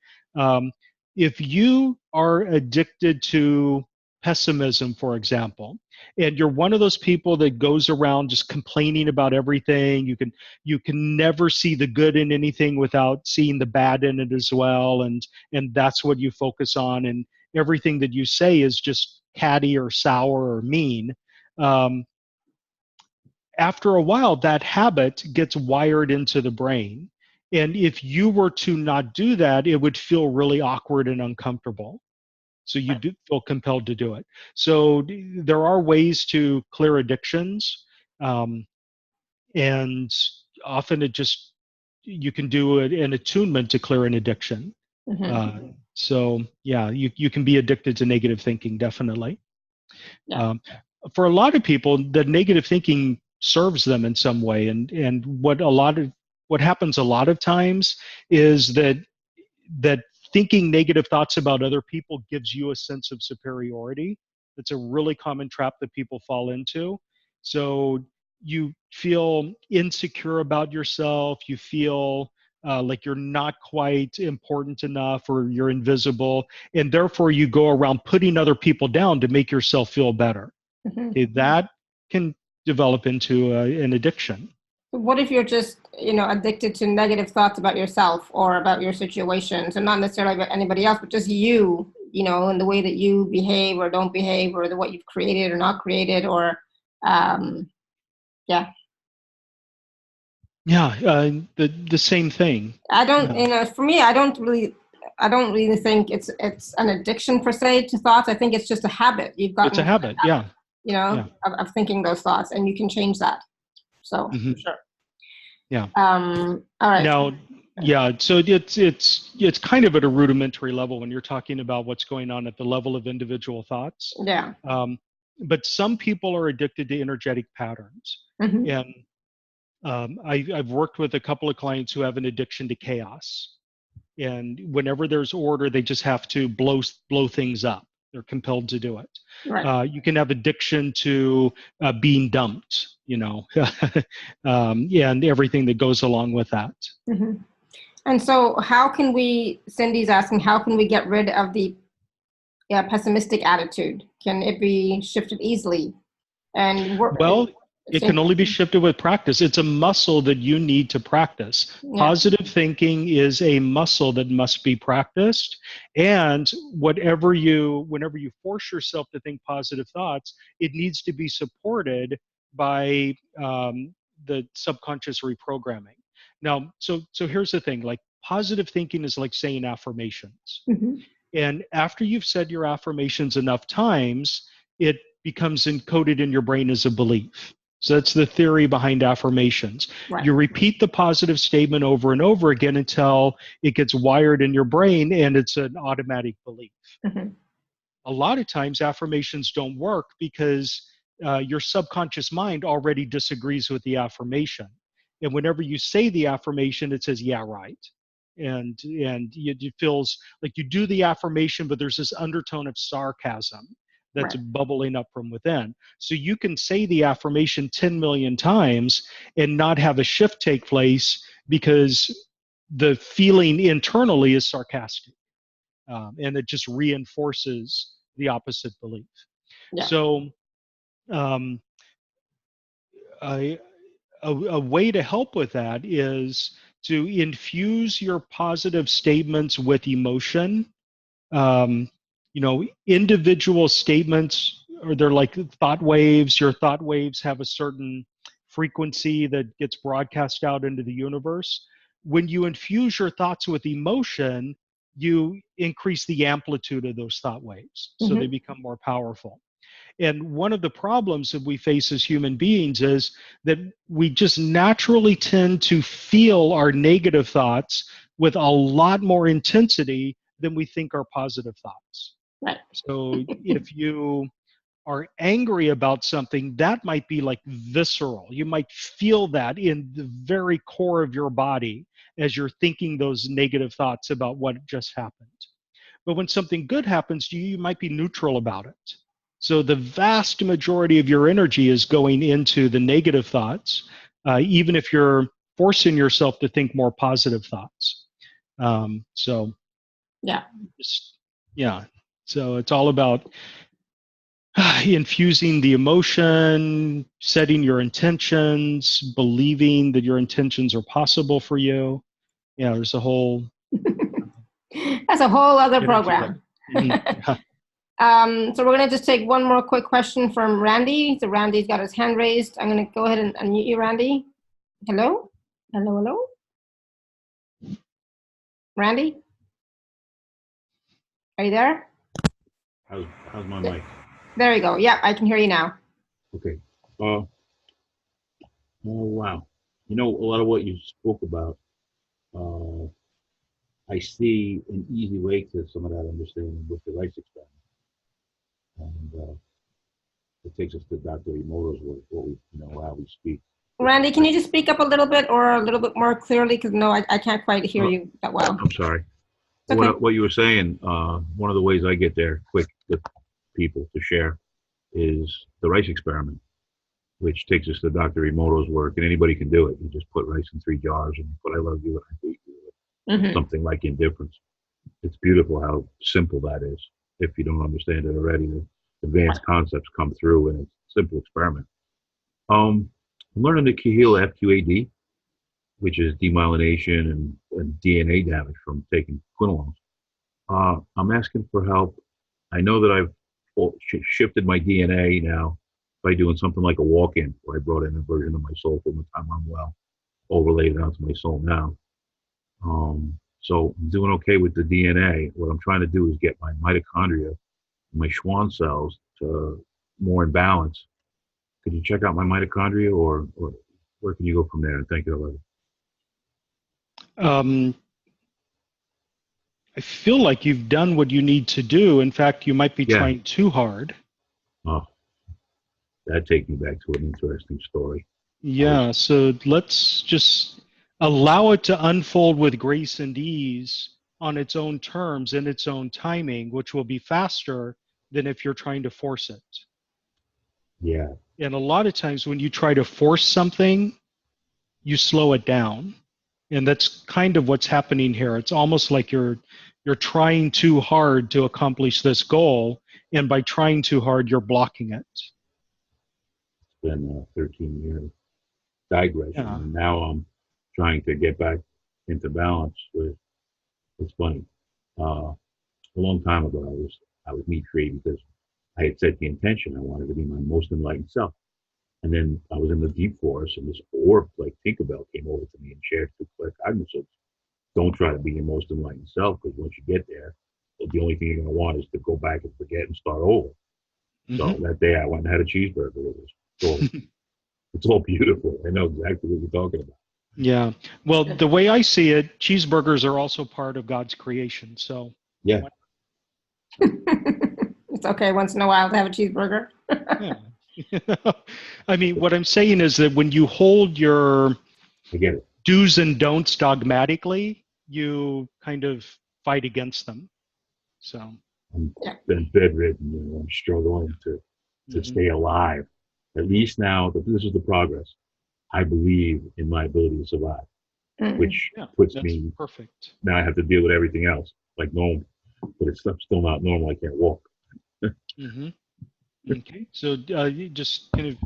If you are addicted to pessimism, for example, and you're one of those people that goes around just complaining about everything, you can never see the good in anything without seeing the bad in it as well, and that's what you focus on, and everything that you say is just catty or sour or mean. after a while, that habit gets wired into the brain. And if you were to not do that, it would feel really awkward and uncomfortable. So you do feel compelled to do it. So there are ways to clear addictions. And often you can do an attunement to clear an addiction. So yeah, you can be addicted to negative thinking, definitely. Yeah. For a lot of people, the negative thinking serves them in some way. And what happens a lot of times is that thinking negative thoughts about other people gives you a sense of superiority. It's a really common trap that people fall into. So you feel insecure about yourself. You feel like you're not quite important enough, or you're invisible. And therefore you go around putting other people down to make yourself feel better. Okay, that can develop into an addiction. What if you're just, addicted to negative thoughts about yourself or about your situation? So not necessarily about anybody else, but just you, and the way that you behave or don't behave, or what you've created or not created, or, yeah. Yeah, the same thing. I don't, for me, I don't really think it's an addiction per se to thoughts. I think it's just a habit. It's a habit, yeah. Of thinking those thoughts, and you can change that. So sure. Yeah. All right. Now, yeah. So it's kind of at a rudimentary level when you're talking about what's going on at the level of individual thoughts. Yeah. But some people are addicted to energetic patterns, and I've worked with a couple of clients who have an addiction to chaos. And whenever there's order, they just have to blow things up. They're compelled to do it. Right. You can have addiction to being dumped, and everything that goes along with that. And so Cindy's asking, how can we get rid of the pessimistic attitude? Can it be shifted easily? Well, it can only be shifted with practice. It's a muscle that you need to practice. Yeah. Positive thinking is a muscle that must be practiced. And whenever you force yourself to think positive thoughts, it needs to be supported by the subconscious reprogramming. Now, so here's the thing, like positive thinking is like saying affirmations. And after you've said your affirmations enough times, it becomes encoded in your brain as a belief. So that's the theory behind affirmations. Right. You repeat the positive statement over and over again until it gets wired in your brain and it's an automatic belief. A lot of times affirmations don't work because your subconscious mind already disagrees with the affirmation. And whenever you say the affirmation, it says, yeah, right. And it feels like you do the affirmation, but there's this undertone of sarcasm that's bubbling up from within. So you can say the affirmation 10 million times and not have a shift take place because the feeling internally is sarcastic. And it just reinforces the opposite belief. Yeah. So a way to help with that is to infuse your positive statements with emotion. Individual statements, or they're like thought waves. Your thought waves have a certain frequency that gets broadcast out into the universe. When you infuse your thoughts with emotion, you increase the amplitude of those thought waves, so they become more powerful. And one of the problems that we face as human beings is that we just naturally tend to feel our negative thoughts with a lot more intensity than we think are positive thoughts. Right. So if you are angry about something, that might be like visceral. You might feel that in the very core of your body as you're thinking those negative thoughts about what just happened. But when something good happens to you, you might be neutral about it. So the vast majority of your energy is going into the negative thoughts, even if you're forcing yourself to think more positive thoughts. So it's all about infusing the emotion, setting your intentions, believing that your intentions are possible for you. Yeah, there's a whole... That's a whole other program. So we're going to just take one more quick question from Randy. So Randy's got his hand raised. I'm going to go ahead and unmute you, Randy. Hello? Hello, hello? Randy? Are you there? How's my mic? There you go. Yeah, I can hear you now. Okay. Oh wow. You know, a lot of what you spoke about, I see an easy way to some of that understanding with the rice experiment. And it takes us to Dr. Emoto's work, what we, how we speak. Randy, can you just speak up a little bit or a little bit more clearly? Because no, I can't quite hear you that well. I'm sorry. Okay. What you were saying, one of the ways I get there quick with people to share is the rice experiment, which takes us to Dr. Emoto's work, and anybody can do it. You just put rice in 3 jars and put I love you and I hate you, something like indifference. It's beautiful how simple that is. If you don't understand it already, the advanced concepts come through, and it's a simple experiment. I'm learning the Kahila FQAD, which is demyelination and DNA damage from taking quinolones. I'm asking for help. I know that I've shifted my DNA now by doing something like a walk-in, where I brought in a version of my soul from the time I'm well, overlaid it onto my soul now. So I'm doing okay with the DNA. What I'm trying to do is get my mitochondria, my Schwann cells, to more in balance. Could you check out my mitochondria, or where can you go from there? And thank you, I feel like you've done what you need to do. In fact, you might be trying too hard. Oh, that takes me back to an interesting story. Yeah, so let's just allow it to unfold with grace and ease on its own terms and its own timing, which will be faster than if you're trying to force it. Yeah. And a lot of times when you try to force something, you slow it down. And that's kind of what's happening here. It's almost like you're trying too hard to accomplish this goal, and by trying too hard, you're blocking it. It's been 13 years digression, and now I'm trying to get back into balance with. It's funny. A long time ago, I was meat free because I had set the intention I wanted to be my most enlightened self. And then I was in the deep forest, and this orb like Tinkerbell came over to me and shared through clear cognizance. Don't try to be your most enlightened self, because once you get there, the only thing you're going to want is to go back and forget and start over. So that day I went and had a cheeseburger. It's all beautiful. I know exactly what you're talking about. Yeah. Well, the way I see it, cheeseburgers are also part of God's creation. So yeah. It's okay once in a while to have a cheeseburger. Yeah. I mean, what I'm saying is that when you hold your do's and don'ts dogmatically, you kind of fight against them. So I've been bedridden, I'm struggling to stay alive. At least now, this is the progress. I believe in my ability to survive, which puts me perfect. Now I have to deal with everything else like normal, but it's still not normal. I can't walk. Okay, so you just kind of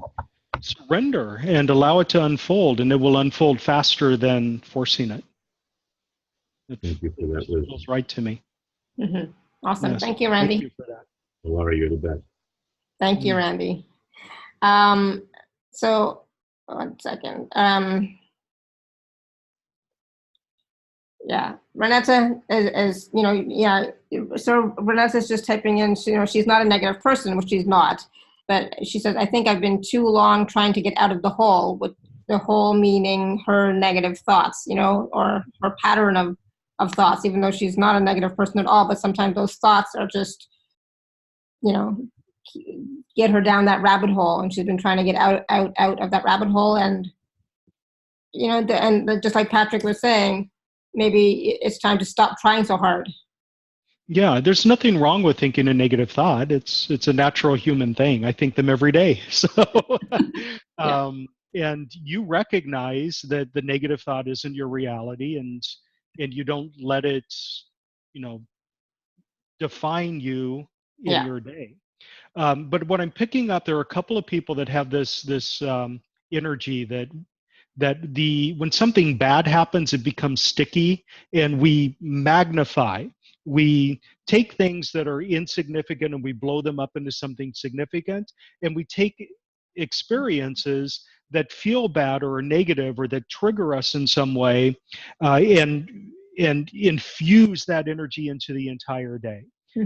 surrender and allow it to unfold, and it will unfold faster than forcing it. Thank you for that. It feels right to me. Awesome. Yes. Thank you, Randy. Thank you for that. Laura, you're the best. Thank you, Randy. So 1 second. Yeah, Renata is so Renata's just typing in, she's not a negative person, which she's not, but she says, I think I've been too long trying to get out of the hole, with the hole meaning her negative thoughts, or her pattern of thoughts, even though she's not a negative person at all, but sometimes those thoughts are just, get her down that rabbit hole, and she's been trying to get out of that rabbit hole. And, and just like Patrick was saying, maybe it's time to stop trying so hard. Yeah, there's nothing wrong with thinking a negative thought. It's a natural human thing. I think them every day. So, and you recognize that the negative thought isn't your reality, and you don't let it, define you in your day. But what I'm picking up, there are a couple of people that have this energy that when something bad happens, it becomes sticky, and we magnify we take things that are insignificant and we blow them up into something significant, and we take experiences that feel bad or are negative or that trigger us in some way, and infuse that energy into the entire day.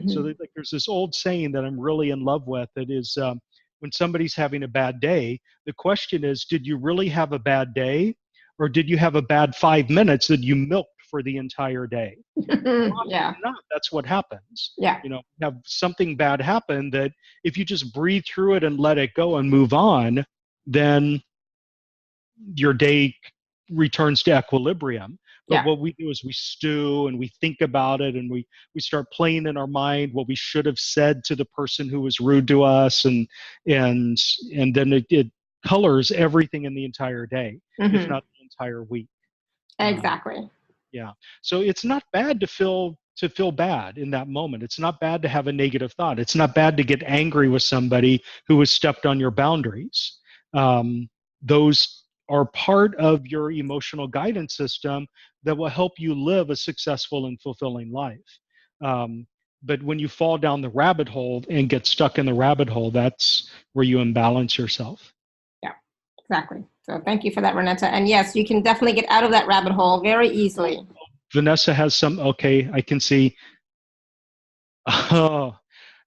So that, like, there's this old saying that I'm really in love with. That is, when somebody's having a bad day, the question is, did you really have a bad day, or did you have a bad 5 minutes that you milked for the entire day? Yeah. Not, that's what happens. Yeah. You know, have something bad happen that if you just breathe through it and let it go and move on, then your day returns to equilibrium. But Yeah. what we do is we stew and we think about it, and we start playing in our mind what we should have said to the person who was rude to us, and then it colors everything in the entire day, if not the entire week. Exactly. Yeah. So it's not bad to feel bad in that moment. It's not bad to have a negative thought. It's not bad to get angry with somebody who has stepped on your boundaries. Those are part of your emotional guidance system that will help you live a successful and fulfilling life. But when you fall down the rabbit hole and get stuck in the rabbit hole, that's where you imbalance yourself. Yeah, exactly. So thank you for that, Renetta. And yes, you can definitely get out of that rabbit hole very easily. Vanessa has some, okay, I can see. Oh,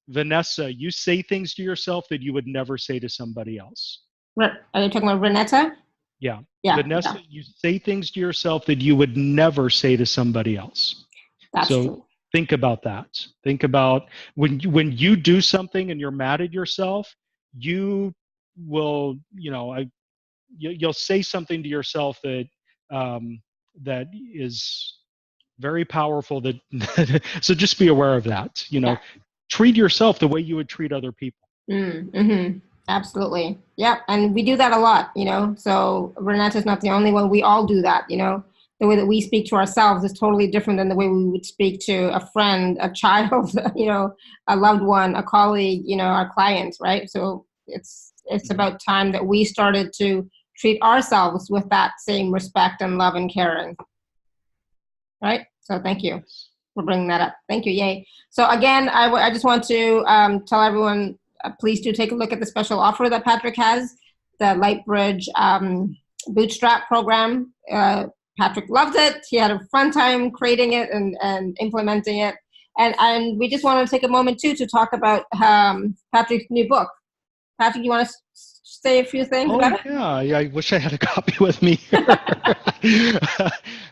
Vanessa, you say things to yourself that you would never say to somebody else. Are you talking about Renetta? Yeah. Yeah. Vanessa, Yeah. you say things to yourself that you would never say to somebody else. That's true. Think about that. Think about when you do something and you're mad at yourself, you will, you'll say something to yourself that that is very powerful. So just be aware of that. Treat yourself the way you would treat other people. Absolutely. Yeah. And we do that a lot, so Renetta's not the only one. We all do that. The way that we speak to ourselves is totally different than the way we would speak to a friend, a child, a loved one, a colleague, our clients, right? So it's about time that we started to treat ourselves with that same respect and love and caring. Right? So thank you for bringing that up. Thank you. Yay. So again, I just want to tell everyone, please do take a look at the special offer that Patrick has, the Lightbridge Bootstrap program. Patrick loved it. He had a fun time creating it and implementing it. And we just want to take a moment too to talk about Patrick's new book. Patrick, you want to say a few things about it? Yeah, I wish I had a copy with me.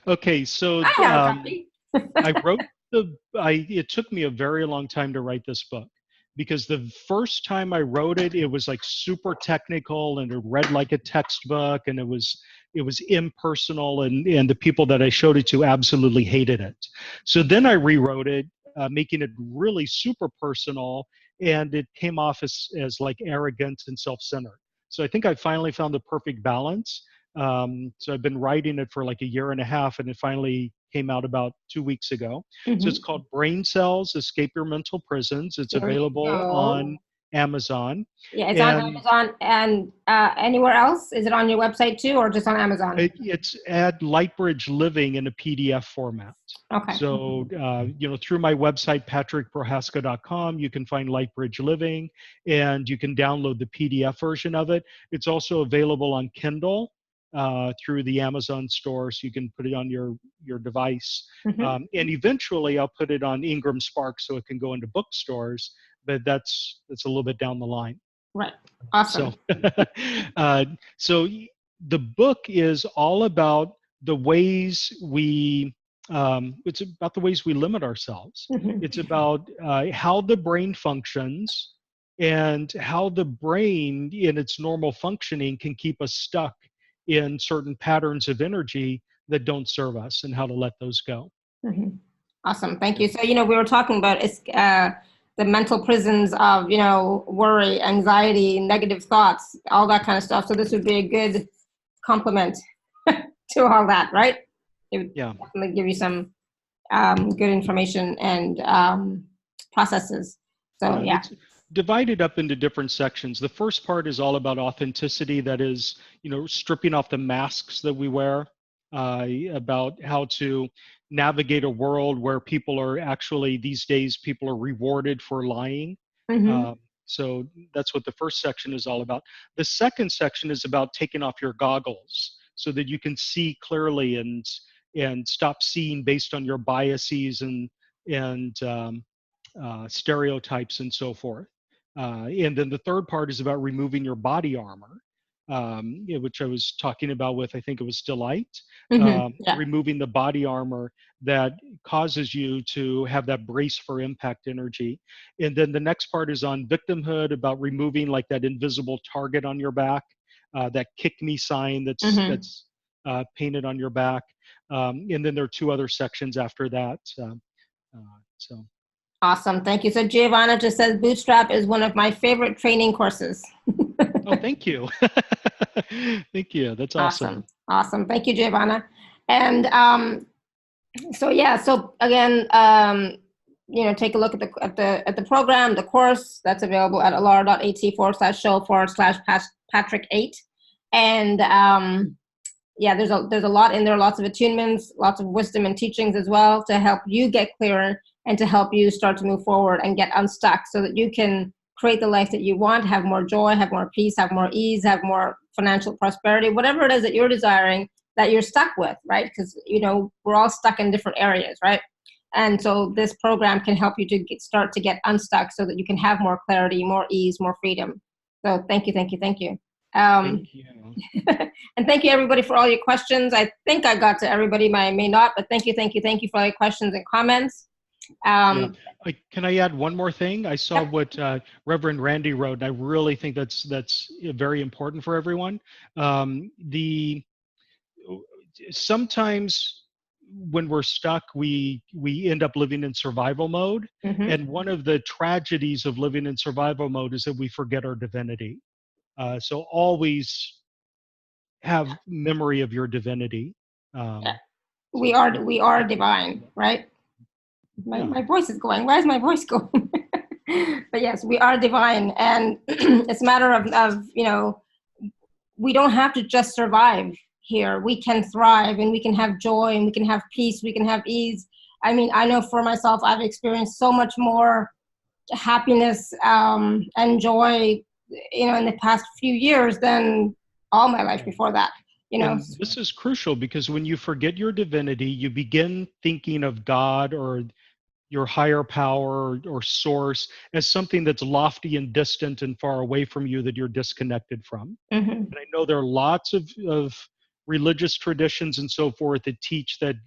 Okay, so I have a copy. I wrote it took me a very long time to write this book, because the first time I wrote it, it was like super technical and it read like a textbook, and it was impersonal, and the people that I showed it to absolutely hated it. So then I rewrote it, making it really super personal, and it came off as like arrogant and self-centered. So I think I finally found the perfect balance. So I've been writing it for like 1.5 years, and it finally came out about 2 weeks ago. So it's called Brain Cells, Escape Your Mental Prisons. It's available on Amazon. Yeah, it's on Amazon and anywhere else? Is it on your website too, or just on Amazon? It's at Lightbridge Living in a PDF format. Okay. So, through my website, patrickprohaska.com, you can find Lightbridge Living, and you can download the PDF version of it. It's also available on Kindle through the Amazon store, so you can put it on your device. And eventually I'll put it on Ingram Spark so it can go into bookstores, but that's a little bit down the line. Right. Awesome. So the book is all about the ways it's about the ways we limit ourselves. It's about how the brain functions and how the brain in its normal functioning can keep us stuck in certain patterns of energy that don't serve us, and how to let those go. Awesome. Thank you. So, we were talking about the mental prisons of, worry, anxiety, negative thoughts, all that kind of stuff. So this would be a good complement to all that, right? It would definitely give you some good information and processes. So, It's divided up into different sections. The first part is all about authenticity. That is, stripping off the masks that we wear. about how to navigate a world where people are actually, these days, people are rewarded for lying. Mm-hmm. So that's what the first section is all about. The second section is about taking off your goggles so that you can see clearly and stop seeing based on your biases and stereotypes and so forth. And then the third part is about removing your body armor, which I was talking about with, I think it was Delight, Mm-hmm. Yeah. removing the body armor that causes you to have that brace for impact energy. And then the next part is on victimhood, about removing like that invisible target on your back, that kick me sign that's painted on your back. And then there are two other sections after that. So. Awesome. Thank you. So Giovanna just says Bootstrap is one of my favorite training courses. Oh, thank you. Thank you. That's awesome. Awesome. Thank you, Giovanna. And so yeah, so again, take a look at the program, the course that's available at alara.at/show/Patrick8. And yeah, there's a lot in there, lots of attunements, lots of wisdom and teachings as well to help you get clearer and to help you start to move forward and get unstuck so that you can create the life that you want, have more joy, have more peace, have more ease, have more financial prosperity, whatever it is that you're desiring that you're stuck with, right? Because, we're all stuck in different areas, right? And so this program can help you to start to get unstuck so that you can have more clarity, more ease, more freedom. So thank you, thank you, thank you. Thank you. And thank you everybody for all your questions. I think I got to everybody, I may not, but thank you for all your questions and comments. Can I add one more thing? I saw what Reverend Randy wrote, and I really think that's very important for everyone. Sometimes when we're stuck, we end up living in survival mode. Mm-hmm. And one of the tragedies of living in survival mode is that we forget our divinity. So always have memory of your divinity. We are divine, right? My voice is going. Why is my voice going? But yes, we are divine, and it's a matter of we don't have to just survive here. We can thrive, and we can have joy, and we can have peace, we can have ease. I mean, I know for myself, I've experienced so much more happiness and joy, in the past few years than all my life before that. And this is crucial because when you forget your divinity, you begin thinking of God or your higher power or source as something that's lofty and distant and far away from you that you're disconnected from. Mm-hmm. And I know there are lots of religious traditions and so forth that teach that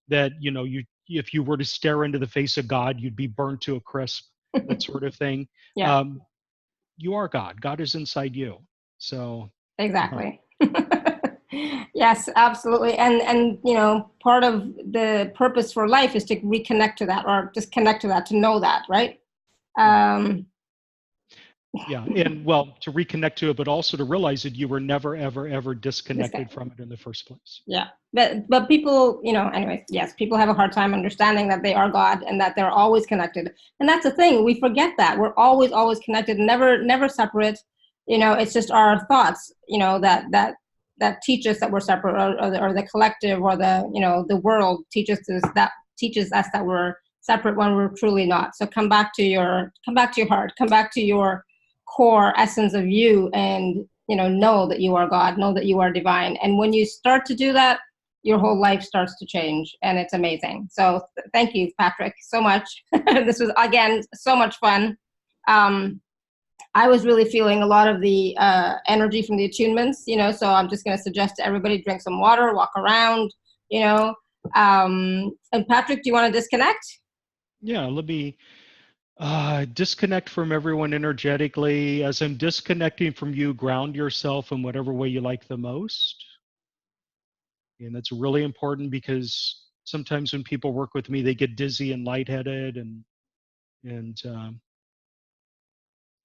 if you were to stare into the face of God, you'd be burned to a crisp, that sort of thing. Yeah. You are God. God is inside you. So exactly. Yes, absolutely. And part of the purpose for life is to reconnect to that, or just connect to that, to know that, right? Yeah, and to reconnect to it, but also to realize that you were never, ever, ever disconnected from it in the first place. Yeah, but people, anyways, yes, people have a hard time understanding that they are God and that they're always connected. And that's the thing, we forget that. We're always connected, never separate. It's just our thoughts, that teach us that we're separate, or the collective, or the world teaches us that we're separate when we're truly not. So come back to your heart, come back to your core essence of you, and know that you are God, know that you are divine. And when you start to do that, your whole life starts to change, and it's amazing. So thank you, Patrick, so much. This was, again, so much fun. I was really feeling a lot of the energy from the attunements, so I'm just going to suggest to everybody, drink some water, walk around, and Patrick, do you want to disconnect? Yeah, let me disconnect from everyone energetically. As I'm disconnecting from you, ground yourself in whatever way you like the most. And that's really important because sometimes when people work with me, they get dizzy and lightheaded, and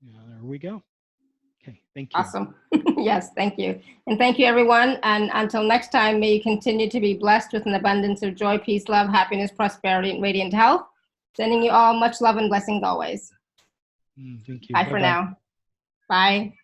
there we go. Okay, thank you. Awesome. Yes, thank you. And thank you, everyone. And until next time, may you continue to be blessed with an abundance of joy, peace, love, happiness, prosperity, and radiant health. Sending you all much love and blessings always. Thank you. Bye for now. Bye.